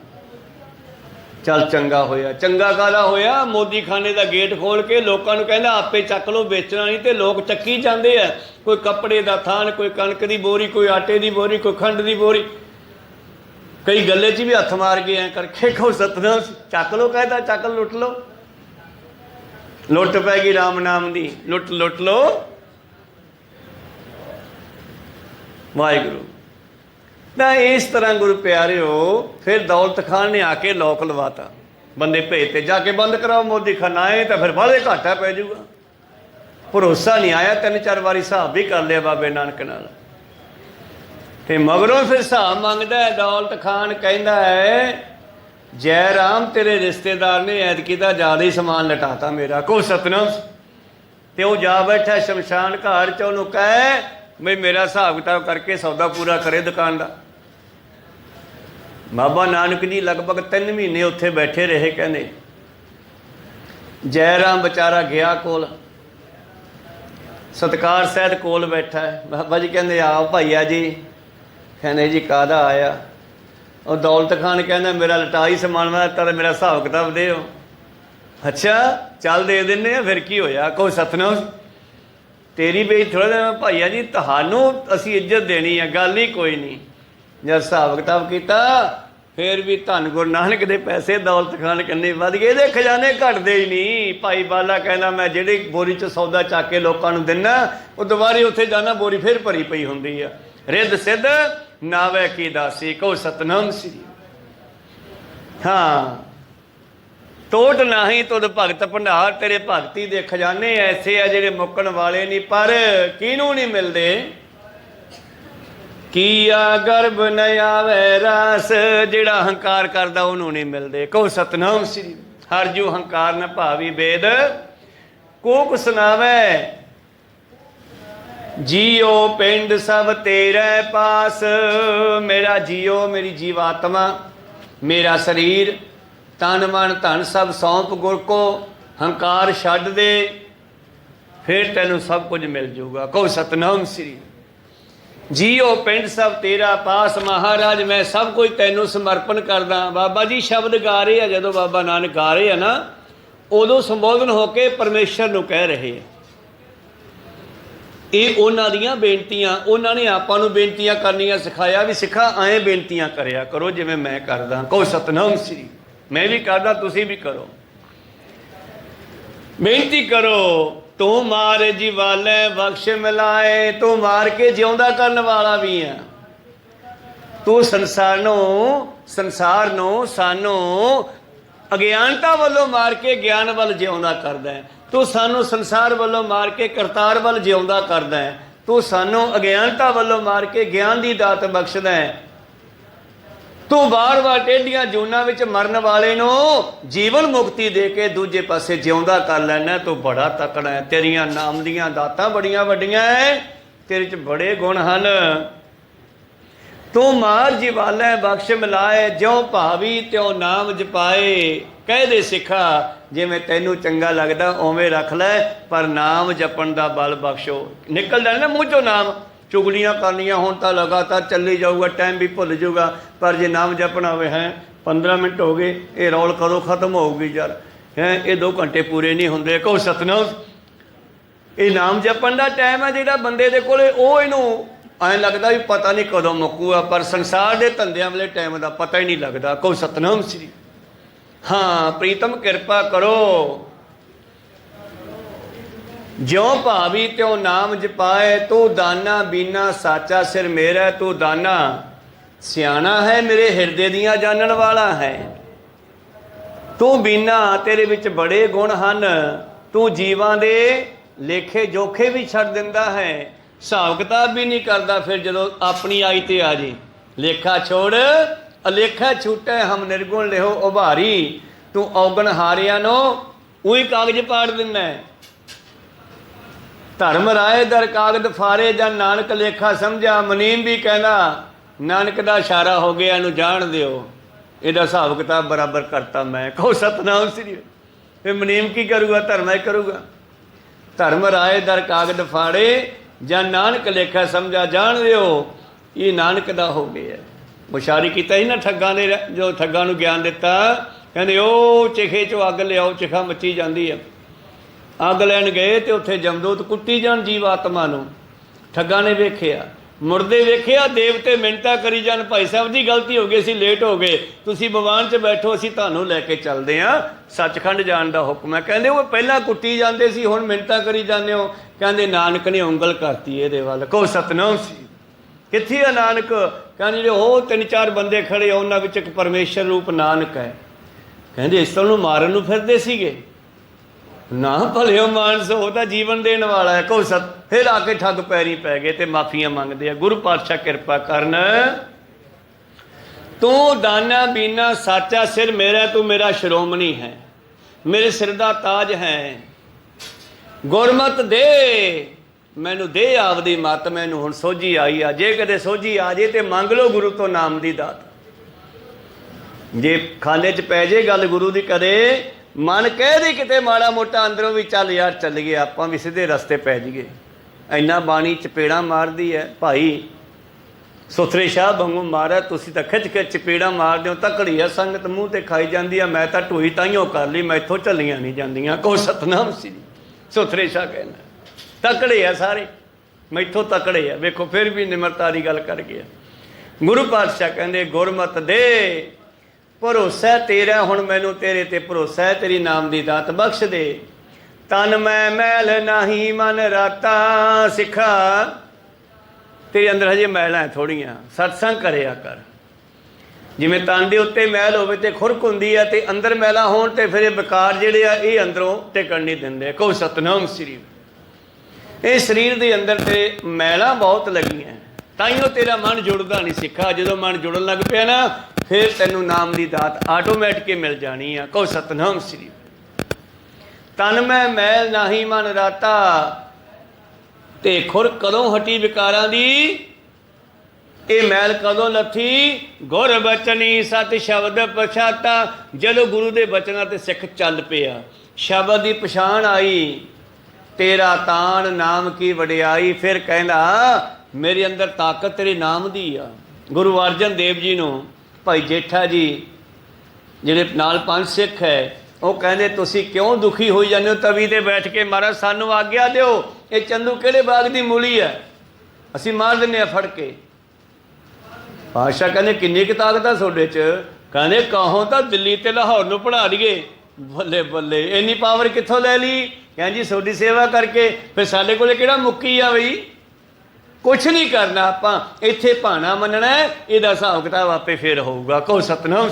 ਚੱਲ ਚੰਗਾ ਹੋਇਆ। ਚੰਗਾ ਕਾਹਦਾ ਹੋਇਆ? ਮੋਦੀ ਖਾਨੇ ਦਾ ਗੇਟ ਖੋਲ ਕੇ ਲੋਕਾਂ ਨੂੰ ਕਹਿੰਦਾ ਆਪੇ ਚੱਕ ਲਓ, ਵੇਚਣਾ ਨਹੀਂ। ਤੇ ਲੋਕ ਚੱਕੀ ਜਾਂਦੇ ਆ, ਕੋਈ ਕੱਪੜੇ ਦਾ ਥਾਨ, ਕੋਈ ਕਣਕ ਦੀ ਬੋਰੀ, ਕੋਈ ਆਟੇ ਦੀ ਬੋਰੀ, ਕੋਈ ਖੰਡ ਦੀ ਬੋਰੀ, ਕਈ ਗੱਲੇ 'ਚ ਵੀ ਹੱਥ ਮਾਰ ਕੇ ਐਂ ਕਰਕੇ। ਕਹੋ ਸਤਨਾਮ। ਚੱਕ ਲਓ ਕਹਿੰਦਾ, ਚੱਕ ਲੁੱਟ ਲਓ। ਲੁੱਟ ਪੈ ਗਈ ਰਾਮ ਨਾਮ ਦੀ। ਲੁੱਟ ਲਓ। ਵਾਹਿਗੁਰੂ। ਤਾਂ ਇਸ ਤਰ੍ਹਾਂ ਗੁਰੂ ਪਿਆਰਿਓ ਫਿਰ ਦੌਲਤ ਖਾਨ ਨੇ ਆ ਕੇ ਲੋਕ ਲਵਾਤਾ। ਬੰਦੇ ਭੇਜਤੇ, ਜਾ ਕੇ ਬੰਦ ਕਰਾਓ ਮੋਦੀ ਖਾਨਾ। ਆਏ ਤਾਂ ਫਿਰ ਬਾਹਲੇ ਘਾਟਾ ਪੈ ਜਾਊਗਾ। ਭਰੋਸਾ ਨਹੀਂ ਆਇਆ। 3-4 ਵਾਰੀ ਹਿਸਾਬ ਵੀ ਕਰ ਲਿਆ ਬਾਬੇ ਨਾਨਕ ਨਾਲ। ਤੇ ਮਗਰੋਂ ਫਿਰ ਹਿਸਾਬ ਮੰਗਦਾ ਹੈ। ਦੌਲਤ ਖਾਨ ਕਹਿੰਦਾ ਹੈ ਜੈ ਰਾਮ, ਤੇਰੇ ਰਿਸ਼ਤੇਦਾਰ ਨੇ ਐਤਕੀ ਦਾ ਜ਼ਿਆਦਾ ਹੀ ਸਮਾਨ ਲਟਾਤਾ ਮੇਰਾ। ਕਹੋ ਸਤਨਾਮ। ਤੇ ਉਹ ਜਾ ਬੈਠਾ ਸ਼ਮਸ਼ਾਨ ਘਾਟ 'ਚ। ਉਹਨੂੰ ਕਹੇ ਬਈ ਮੇਰਾ ਹਿਸਾਬ ਕਿਤਾਬ ਕਰਕੇ ਸੌਦਾ ਪੂਰਾ ਕਰੇ ਦੁਕਾਨ ਦਾ। ਬਾਬਾ ਨਾਨਕ ਜੀ ਲਗਭਗ 3 ਮਹੀਨੇ ਉੱਥੇ ਬੈਠੇ ਰਹੇ। ਕਹਿੰਦੇ ਜੈ ਰਾਮ ਵਿਚਾਰਾ ਗਿਆ ਕੋਲ, ਸਤਿਕਾਰ ਸਹਿਤ ਕੋਲ ਬੈਠਾ ਹੈ। ਬਾਬਾ ਜੀ ਕਹਿੰਦੇ ਆਓ ਭਾਈਆ ਜੀ। ਕਹਿੰਦੇ ਜੀ ਕਾਹਦਾ ਆਇਆ? ਉਹ ਦੌਲਤ ਖਾਨ ਕਹਿੰਦਾ ਮੇਰਾ ਲਟਾਈ ਸਮਾਨ ਮੈਂ ਤਾਂ ਮੇਰਾ ਹਿਸਾਬ ਕਿਤਾਬ ਦਿਓ। ਅੱਛਾ ਚੱਲ ਦੇ ਦਿੰਦੇ ਆ, ਫਿਰ ਕੀ ਹੋਇਆ? ਕਹੋ ਸਤਨਾਮ। ਤੇਰੀ ਬਈ ਥੋੜ੍ਹਾ ਭਾਈਆ ਜੀ, ਤੁਹਾਨੂੰ ਅਸੀਂ ਇੱਜ਼ਤ ਦੇਣੀ ਆ, ਗੱਲ ਹੀ ਕੋਈ ਨਹੀਂ। ਜਦ ਹਿਸਾਬ ਕਿਤਾਬ ਕੀਤਾ ਫਿਰ ਵੀ ਧੰਨ ਗੁਰੂ ਨਾਨਕ ਦੇ ਪੈਸੇ ਦੌਲਤ ਖਾਨ ਕੰਨੀ ਵੱਧ ਗਏ। ਇਹਦੇ ਖਜ਼ਾਨੇ ਘਟਦੇ ਹੀ ਨਹੀਂ। ਭਾਈ ਬਾਲਾ ਕਹਿੰਦਾ ਮੈਂ ਜਿਹੜੀ ਬੋਰੀ 'ਚ ਸੌਦਾ ਚੱਕ ਕੇ ਲੋਕਾਂ ਨੂੰ ਦਿੰਦਾ, ਉਹ ਦੁਬਾਰੇ ਉੱਥੇ ਜਾਣਾ ਬੋਰੀ ਫਿਰ ਭਰੀ ਪਈ ਹੁੰਦੀ ਆ। ਰਿੱਧ ਸਿੱਧ ਨਾਵੇ ਕੀ ਦਾਸੀ। ਕਹੋ ਸਤਨਾਮ ਸ੍ਰੀ। ਹਾਂ ਟੋਟ ਨਾਹੀਂ ਤੁਧ ਭਗਤ ਭੰਡਾਰ। ਤੇਰੇ ਭਗਤੀ ਦੇ ਖਜ਼ਾਨੇ ਐਸੇ ਆ ਜਿਹੜੇ ਮੁੱਕਣ ਵਾਲੇ ਨਹੀਂ। ਪਰ ਕਿਹਨੂੰ ਨਹੀਂ ਮਿਲਦੇ? ਕੀਆ ਗਰਭ ਨ ਆਵੇ ਰਸ। ਜਿਹੜਾ ਹੰਕਾਰ ਕਰਦਾ ਉਹਨੂੰ ਨਹੀਂ ਮਿਲਦੇ। ਕਹੋ ਸਤਨਾਮ ਸ੍ਰੀ। ਹਰ ਜੂ ਹੰਕਾਰ ਨ ਭਾਵੀ ਵੇਦ ਕੋਕ ਸੁਣਾਵੇ। ਜੀਓ ਪਿੰਡ ਸਭ ਤੇਰੇ ਪਾਸ। ਮੇਰਾ ਜੀਓ, ਮੇਰੀ ਜੀਵਾਤਮਾ, ਮੇਰਾ ਸਰੀਰ, ਤਨ ਮਨ ਧਨ ਸਭ ਸੌਂਪ ਗੁਰ ਕੋ। ਹੰਕਾਰ ਛੱਡ ਦੇ, ਫਿਰ ਤੈਨੂੰ ਸਭ ਕੁਝ ਮਿਲ ਜਾਊਗਾ। ਕਹੋ ਸਤਨਾਮ ਸ੍ਰੀ। ਜੀਓ ਪਿੰਡ ਸਭ ਤੇਰਾ ਪਾਸ। ਮਹਾਰਾਜ ਮੈਂ ਸਭ ਕੁਝ ਤੈਨੂੰ ਸਮਰਪਣ ਕਰਦਾ। ਬਾਬਾ ਜੀ ਸ਼ਬਦ ਗਾ ਰਹੇ ਆ, ਜਦੋਂ ਬਾਬਾ ਨਾਨਕ ਗਾ ਰਹੇ ਆ ਨਾ, ਉਦੋਂ ਸੰਬੋਧਨ ਹੋ ਕੇ ਪਰਮੇਸ਼ਰ ਨੂੰ ਕਹਿ ਰਹੇ ਆ। ਇਹ ਉਹਨਾਂ ਦੀਆਂ ਬੇਨਤੀਆਂ। ਉਹਨਾਂ ਨੇ ਆਪਾਂ ਨੂੰ ਬੇਨਤੀਆਂ ਕਰਨੀਆਂ ਸਿਖਾਇਆ ਵੀ ਸਿੱਖਾ ਐਂ ਬੇਨਤੀਆਂ ਕਰਿਆ ਕਰੋ ਜਿਵੇਂ ਮੈਂ ਕਰਦਾ। ਕਹੋ ਸਤਨਾਮ ਸ੍ਰੀ। ਮੈਂ ਵੀ ਕਰਦਾ, ਤੁਸੀਂ ਵੀ ਕਰੋ। ਬੇਨਤੀ ਕਰੋ। ਤੂੰ ਮਾਰ ਜੀਵਾਲੇ ਬਖਸ਼ ਮਿਲਾਏ। ਤੂੰ ਮਾਰ ਕੇ ਜਿਉਂਦਾ ਕਰਨ ਵਾਲਾ ਵੀ ਆ। ਤੂੰ ਸੰਸਾਰ ਨੂੰ ਸਾਨੂੰ ਅਗਿਆਨਤਾ ਵੱਲੋਂ ਮਾਰ ਕੇ ਗਿਆਨ ਵੱਲ ਜਿਉਂਦਾ ਕਰਦਾ ਹੈ। ਤੂੰ ਸਾਨੂੰ ਸੰਸਾਰ ਵੱਲੋਂ ਮਾਰ ਕੇ ਕਰਤਾਰ ਵੱਲ ਜਿਉਂਦਾ ਕਰਦਾ ਹੈ। ਤੂੰ ਸਾਨੂੰ ਅਗਿਆਨਤਾ ਵੱਲੋਂ ਮਾਰ ਕੇ ਗਿਆਨ ਦੀ ਦਾਤ ਬਖਸ਼ਦਾ ਹੈ। ਤੂੰ ਵਾਰ-ਵਾਰ ਟੇਢੀਆਂ ਜੂਨਾਂ ਵਿੱਚ ਮਰਨ ਵਾਲੇ ਨੂੰ ਜੀਵਨ ਮੁਕਤੀ ਦੇ ਕੇ ਦੂਜੇ ਪਾਸੇ ਜਿਉਂਦਾ ਕਰ ਲੈਣਾ। ਤੂੰ ਬੜਾ ਤਕੜਾ ਹੈ। ਤੇਰੀਆਂ ਨਾਮ ਦੀਆਂ ਦਾਤਾਂ ਬੜੀਆਂ ਵੱਡੀਆਂ ਹੈ। ਤੇਰੇ 'ਚ ਬੜੇ ਗੁਣ ਹਨ। तू मार जिवालै बख्श मिलाए, ज्यों भावी त्यों नाम जपाए। कह दे सिखा जिवें तैनूं चंगा लगदा उवें रख लै, पर नाम जपण दा बल बख्शो। निकल जाए ना मूँह चों नाम, चुगलियां करनियां होण तां लगातार चली जाऊगा, टाइम भी भुल जाऊगा, पर जे नाम जपना होवे है 15 मिनट हो गए, ये रौल कदों खत्म होगी यार, हैं ये 2 घंटे पूरे नहीं होंदे। कहो सतनाम। ये नाम जपण दा टाइम है जिहड़ा बंदे दे कोले, ਉਹ ਇਹਨੂੰ ਐਂ लगता भी पता नहीं कदों मुक्कूगा, पर संसार के धंदियां वाले टाइम का पता ही नहीं लगता। कहो सतनाम श्री। हाँ प्रीतम कृपा करो, ज्यों भावी त्यों नाम जपाए। तू दाना बीना साचा सिर मेरा, तू दाना सियाना है मेरे हिरदे दियां जानन वाला है। तू बीना तेरे विच बड़े गुण हन, तू जीवां दे लेखे जोखे भी छड़ दिंदा है, हिसाब किताब भी नहीं करता। फिर जो अपनी आई ते आ जी, लेखा छोड़ अलेखा छूटे हम निर्गुण लेहो उभारी। तू औगण हारिया नो उही कागज पाड़ दिना है। धर्म राय दर कागज फारे, जा नानक लेखा समझा। मनीम भी कहना नानक दा इशारा हो गया, इनू जान दिओ, इहदा हिसाब किताब बराबर करता मैं। कहो सतनाम श्री। फिर मनीम की करूँगा, धर्म ही करूँगा। धर्म राय दर कागज फाड़े, ਜਾਂ ਨਾਨਕ ਲੇਖਾ ਸਮਝਾ। ਜਾਣ ਦਿਓ ਇਹ ਨਾਨਕ ਦਾ ਹੋ ਗਿਆ। ਮੁਸ਼ਾਰੀ ਕੀਤਾ ਸੀ ਨਾ ਠੱਗਾਂ ਨੇ, ਜੋ ਠੱਗਾਂ ਨੂੰ ਗਿਆਨ ਦਿੱਤਾ, ਕਹਿੰਦੇ ਉਹ ਚਿਖੇ 'ਚੋਂ ਅੱਗ ਲਿਆਓ, ਚਿਖਾ ਮੱਚੀ ਜਾਂਦੀ ਆ। ਅੱਗ ਲੈਣ ਗਏ ਤੇ ਉੱਥੇ ਜਮਦੂਤ ਕੁੱਟੀ ਜਾਣ ਜੀਵ ਆਤਮਾ ਨੂੰ। ਠੱਗਾਂ ਨੇ ਵੇਖਿਆ, ਮੁਰਦੇ ਵੇਖਿਆ, ਦੇਵਤੇ ਮਿੰਨਤਾਂ ਕਰੀ ਜਾਣ, ਭਾਈ ਸਾਹਿਬ ਜੀ ਗਲਤੀ ਹੋ ਗਈ, ਅਸੀਂ ਲੇਟ ਹੋ ਗਏ, ਤੁਸੀਂ ਭਗਵਾਨ 'ਚ ਬੈਠੋ, ਅਸੀਂ ਤੁਹਾਨੂੰ ਲੈ ਕੇ ਚੱਲਦੇ ਹਾਂ, ਸੱਚਖੰਡ ਜਾਣ ਦਾ ਹੁਕਮ ਹੈ। ਕਹਿੰਦੇ ਉਹ ਪਹਿਲਾਂ ਕੁੱਟੀ ਜਾਂਦੇ ਸੀ, ਹੁਣ ਮਿੰਨਤਾਂ ਕਰੀ ਜਾਂਦੇ ਹੋ। ਕਹਿੰਦੇ ਨਾਨਕ ਨੇ ਉਂਗਲ ਕਰਤੀ ਇਹਦੇ ਵੱਲ। ਕਹੋ ਸਤਨਾਮ ਸੀ। ਕਿੱਥੇ ਆ ਨਾਨਕ? ਕਹਿੰਦੇ ਜਿਹੜੇ ਉਹ 3-4 ਬੰਦੇ ਖੜੇ, ਉਹਨਾਂ ਵਿੱਚ ਇੱਕ ਪਰਮੇਸ਼ਰ ਰੂਪ ਨਾਨਕ ਹੈ। ਕਹਿੰਦੇ ਇਸ ਨੂੰ ਮਾਰਨ ਨੂੰ ਫਿਰਦੇ ਸੀਗੇ ਨਾ, ਭਲਿਓ ਮਾਨਸ, ਉਹ ਤਾਂ ਜੀਵਨ ਦੇਣ ਵਾਲਾ ਹੈ। ਕਹੋ ਸਤ। ਫਿਰ ਆ ਕੇ ਠੱਗ ਪੈਰੀ ਪੈ ਗਏ ਤੇ ਮਾਫੀਆਂ ਮੰਗਦੇ ਆ। ਗੁਰੂ ਪਾਤਸ਼ਾਹ ਕਿਰਪਾ ਕਰਨ। ਤੂੰ ਦਾਨਾ ਬੀਨਾ ਸਾਚਾ ਸਿਰ ਮੇਰਾ, ਤੂੰ ਮੇਰਾ ਸ਼੍ਰੋਮਣੀ ਹੈ, ਮੇਰੇ ਸਿਰ ਦਾ ਤਾਜ ਹੈ। ਗੁਰਮਤ ਦੇ ਮੈਨੂੰ ਦੇ ਆਪਦੀ ਮੱਤ, ਮੈਨੂੰ ਹੁਣ ਸੋਝੀ ਆਈ ਆ। ਜੇ ਕਦੇ ਸੋਝੀ ਆ ਜੇ ਤੇ ਮੰਗ ਲਓ ਗੁਰੂ ਤੋਂ ਨਾਮ ਦੀ ਦਾਤ। ਜੇ ਖਾਨੇ 'ਚ ਪੈ ਜੇ ਗੱਲ ਗੁਰੂ ਦੀ, ਕਦੇ ਮਨ ਕਹਿ ਦੇ ਕਿਤੇ ਮਾੜਾ ਮੋਟਾ ਅੰਦਰੋਂ ਵੀ, ਚੱਲ ਯਾਰ ਚੱਲੀਏ ਆਪਾਂ ਵੀ ਸਿੱਧੇ ਰਸਤੇ ਪੈ ਜਾਈਏ। ਇੰਨਾ ਬਾਣੀ ਚਪੇੜਾਂ ਮਾਰਦੀ ਹੈ। ਭਾਈ ਸੁਥਰੇ ਸ਼ਾਹ ਵਾਂਗੂ ਮਾਰਿਆ, ਤੁਸੀਂ ਤਾਂ ਖਿੱਚ ਕੇ ਚਪੇੜਾਂ ਮਾਰਦੇ ਹੋ। ਤਕੜੀ ਆ ਸੰਗਤ ਮੂੰਹ ਤੇ ਖਾਈ ਜਾਂਦੀ ਆ, ਮੈਂ ਤਾਂ ਢੋਈ ਤਾਈਓ ਕਰ ਲਈ, ਮੈਥੋਂ ਝੱਲੀਆਂ ਨਹੀਂ ਜਾਂਦੀਆਂ। ਕਹੋ ਸਤਨਾਮ ਸੀ। ਸੁਥਰੇ ਸ਼ਾਹ ਕਹਿੰਦਾ ਤਕੜੇ ਆ ਸਾਰੇ, ਮੈਥੋਂ ਤਕੜੇ ਆ। ਵੇਖੋ ਫਿਰ ਵੀ ਨਿਮਰਤਾ ਦੀ ਗੱਲ ਕਰ ਗਿਆ। ਗੁਰੂ ਪਾਤਸ਼ਾਹ ਕਹਿੰਦੇ ਗੁਰਮਤ ਦੇ ਭਰੋਸਾ ਤੇਰਾ, ਹੁਣ ਮੈਨੂੰ ਤੇਰੇ ਤੇ ਭਰੋਸਾ ਹੈ, ਤੇਰੀ ਨਾਮ ਦੀ ਦਾਤ ਬਖਸ਼ ਦੇ। ਤਨ ਮੈਂ ਮੈਲ ਨਹੀਂ ਮਨ ਰਾਤਾ, ਸਿੱਖਾ ਤੇਰੇ ਅੰਦਰ ਹਜੇ ਮੈਲਾਂ ਥੋੜ੍ਹੀਆਂ, ਸਤਸੰਗ ਕਰਿਆ ਕਰ। ਜਿਵੇਂ ਤਨ ਦੇ ਉੱਤੇ ਮੈਲ ਹੋਵੇ ਤੇ ਖੁਰਕ ਹੁੰਦੀ ਆ, ਤੇ ਅੰਦਰ ਮੈਲਾਂ ਹੋਣ ਤੇ ਫਿਰ ਇਹ ਵਿਕਾਰ ਜਿਹੜੇ ਆ ਇਹ ਅੰਦਰੋਂ ਟਿਕਣ ਨਹੀਂ ਦਿੰਦੇ। ਕਹੋ ਸਤਨਾਮ ਸ੍ਰੀ। ਇਹ ਸਰੀਰ ਦੇ ਅੰਦਰ ਤੇ ਮੈਲਾਂ ਬਹੁਤ ਲੱਗੀਆਂ, ਤਾਈਓ ਤੇਰਾ ਮਨ ਜੁੜਦਾ ਨਹੀਂ ਸਿੱਖਾ। ਜਦੋਂ ਮਨ ਜੁੜਨ ਲੱਗ ਪਿਆ ਨਾ, ਫਿਰ ਤੈਨੂੰ ਨਾਮ ਦੀ ਦਾਤ ਆਟੋਮੈਟਿਕ ਮਿਲ ਜਾਣੀ ਆ। ਕਹੋ ਸਤਨਾਮ ਸ੍ਰੀ। ਤਨ ਮੈਂ ਮੈਲ ਨਾਹੀ ਮਨ ਰਾਤਾ, ਤੇ ਖੁਰ ਕਦੋਂ ਹਟੀ ਵਿਕਾਰਾਂ ਦੀ, ਇਹ ਮੈਲ ਕਦੋਂ ਲੱਥੀ? ਗੁਰ ਬਚਨੀ ਸਤ ਸ਼ਬਦ ਪਛਾਤਾ। ਜਦੋਂ ਗੁਰੂ ਦੇ ਬਚਨਾਂ ਤੇ ਸਿੱਖ ਚੱਲ ਪਿਆ, ਸ਼ਬਦ ਦੀ ਪਛਾਣ ਆਈ, ਤੇਰਾ ਤਾਣ ਨਾਮ ਕੀ ਵਡਿਆਈ। ਫਿਰ ਕਹਿੰਦਾ ਮੇਰੇ ਅੰਦਰ ਤਾਕਤ ਤੇਰੇ ਨਾਮ ਦੀ ਆ। ਗੁਰੂ ਅਰਜਨ ਦੇਵ ਜੀ ਨੂੰ ਭਾਈ ਜੇਠਾ ਜੀ ਜਿਹੜੇ ਨਾਲ 5 ਸਿੱਖ ਹੈ, ਉਹ ਕਹਿੰਦੇ ਤੁਸੀਂ ਕਿਉਂ ਦੁਖੀ ਹੋਈ ਜਾਂਦੇ ਹੋ ਤਵੀ 'ਤੇ ਬੈਠ ਕੇ? ਮਹਾਰਾਜ ਸਾਨੂੰ ਆਗਿਆ ਦਿਓ, ਇਹ ਚੰਦੂ ਕਿਹੜੇ ਬਾਗ ਦੀ ਮੂਲੀ ਹੈ, ਅਸੀਂ ਮਾਰ ਦਿੰਦੇ ਹਾਂ ਫੜ ਕੇ। ਪਾਤਸ਼ਾਹ ਕਹਿੰਦੇ ਕਿੰਨੀ ਕੁ ਤਾਕਤ ਆ ਤੁਹਾਡੇ 'ਚ? ਕਹਿੰਦੇ ਕਹੋ ਤਾਂ ਦਿੱਲੀ ਤੇ ਲਾਹੌਰ ਨੂੰ ਪੜ੍ਹਾ ਦਈਏ। ਬੱਲੇ ਬੱਲੇ, ਇੰਨੀ ਪਾਵਰ ਕਿੱਥੋਂ ਲੈ ਲਈ? ਕਹਿੰਦੇ ਜੀ ਤੁਹਾਡੀ ਸੇਵਾ ਕਰਕੇ। ਫਿਰ ਸਾਡੇ ਕੋਲ ਕਿਹੜਾ ਮੁੱਕੀ ਆ ਬਈ? ਕੁਛ ਨਹੀਂ ਕਰਨਾ, ਆਪਾਂ ਇੱਥੇ ਭਾਣਾ ਮੰਨਣਾ, ਇਹਦਾ ਹਿਸਾਬ ਕਿਤਾਬ ਆਪੇ ਫਿਰ ਹੋਊਗਾ। ਕਹੋ ਸਤਨਾਮ।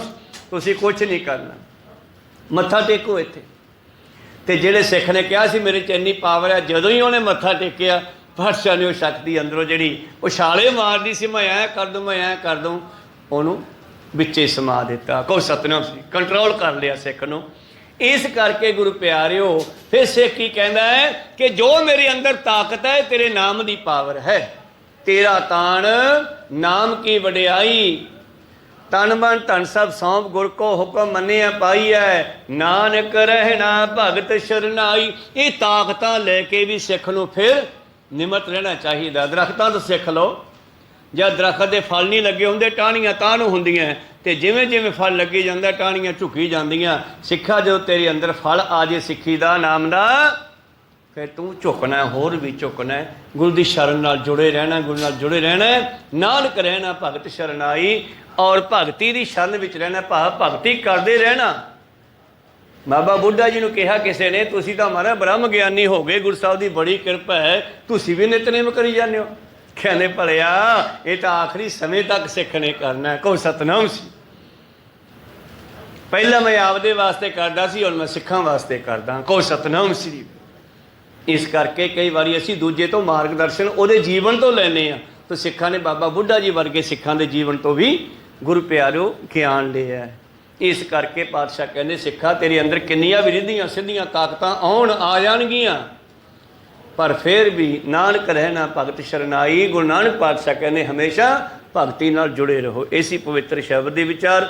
ਤੁਸੀਂ ਕੁਛ ਨਹੀਂ ਕਰਨਾ, ਮੱਥਾ ਟੇਕੋ ਇੱਥੇ। ਤੇ ਜਿਹੜੇ ਸਿੱਖ ਨੇ ਕਿਹਾ ਸੀ ਮੇਰੇ 'ਚ ਇੰਨੀ ਪਾਵਰ ਹੈ, ਜਦੋਂ ਹੀ ਉਹਨੇ ਮੱਥਾ ਟੇਕਿਆ, ਪਾਤਸ਼ਾਹ ਨੇ ਉਹ ਸ਼ਕਤੀ ਅੰਦਰੋਂ ਜਿਹੜੀ ਉਛਾਲੇ ਮਾਰਦੀ ਸੀ, ਮੈਂ ਐਂ ਕਰ ਦੂੰ, ਮੈਂ ਐਂ ਕਰ ਦੂੰ, ਉਹਨੂੰ ਵਿੱਚੇ ਸਮਾ ਦਿੱਤਾ। ਕਹੋ ਸਤਨਾਮ ਸੀ। ਕੰਟਰੋਲ ਕਰ ਲਿਆ ਸਿੱਖ ਨੂੰ। ਇਸ ਕਰਕੇ ਗੁਰੂ ਪਿਆਰਿਓ, ਫਿਰ ਸਿੱਖ ਕੀ ਕਹਿੰਦਾ ਹੈ ਕਿ ਜੋ ਮੇਰੇ ਅੰਦਰ ਤਾਕਤ ਹੈ, ਤੇਰੇ ਨਾਮ ਦੀ ਪਾਵਰ ਹੈ, तेरा ताण नाम की वडियाई। तन मन धन सब सौंप गुर को हुक्म मनिया पाई है, नानक रहना भगत शरनाई। ये ताकतां लेके भी सिख नूं फिर निमत रहना चाहिए। दरख्तां तो सिख लो, जब दरख्त के फल नहीं लगे होंगे टाहनियां तां नूं हुंदियां, ते जिवें जिवें फल लगी जांदा टाहनियां झुकी जांदियां। सिखा जो तेरे अंदर फल आ जे सिक्खी दा नाम दा, फिर तू झुकना, होर भी झुकना है। गुरु की शरण नाल जुड़े रहना, गुरु नाल जुड़े रहना, नानक रहना भगत शरनाई। और भगती की शरण विच रहना, भाव भगती करते रहना। बाबा बुढ़ा जी ने कहा किसी ने, तुसीं तां महाराज ब्रह्म ज्ञानी हो गए, गुरु साहब की बड़ी किरपा है, तुसीं भी नितनेम करी जाते हो। कहने भलिया ये तो आखिरी समय तक सिख ने करना है। कहो सतनाम सी। पहला मैं आपदे वास्ते करदा सी, हुण मैं सिखां वास्ते करदा। कहो सतनाम श्री। इस करके कई बार असी दूजे तो मार्गदर्शन उहदे जीवन तो लैने आ, तो सिखां ने बाबा बुढ़ा जी वर्गे सिखां दे जीवन तो भी गुरु प्यारो ज्ञान लिया है। इस करके पातशाह कहते सिखा तेरे अंदर किन्नियां भी रिद्धियां सिद्धियां ताकतां आउण आ जाणगियां, पर फिर भी नानक रहना भगत शरनाई। गुरु नानक पातशाह कहते हमेशा भगती नाल जुड़े रहो। इसी पवित्र शब्द के विचार,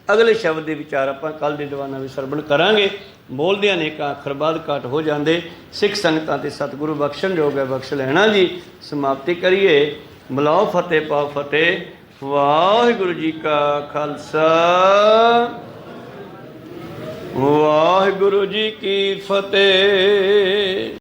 अगले शब्द के विचार आपां कल दे दीवाना भी सरवण करांगे। बोलदियां ने एक अखर बाद घट हो जाते। सिख संगतां ते सतगुरु बख्शण योग है, बख्श लैना जी। समाप्ति करिए। बुलाओ फतेह पाओ फतेह। वाहिगुरु जी का खालसा, वाहिगुरु जी की फतेह।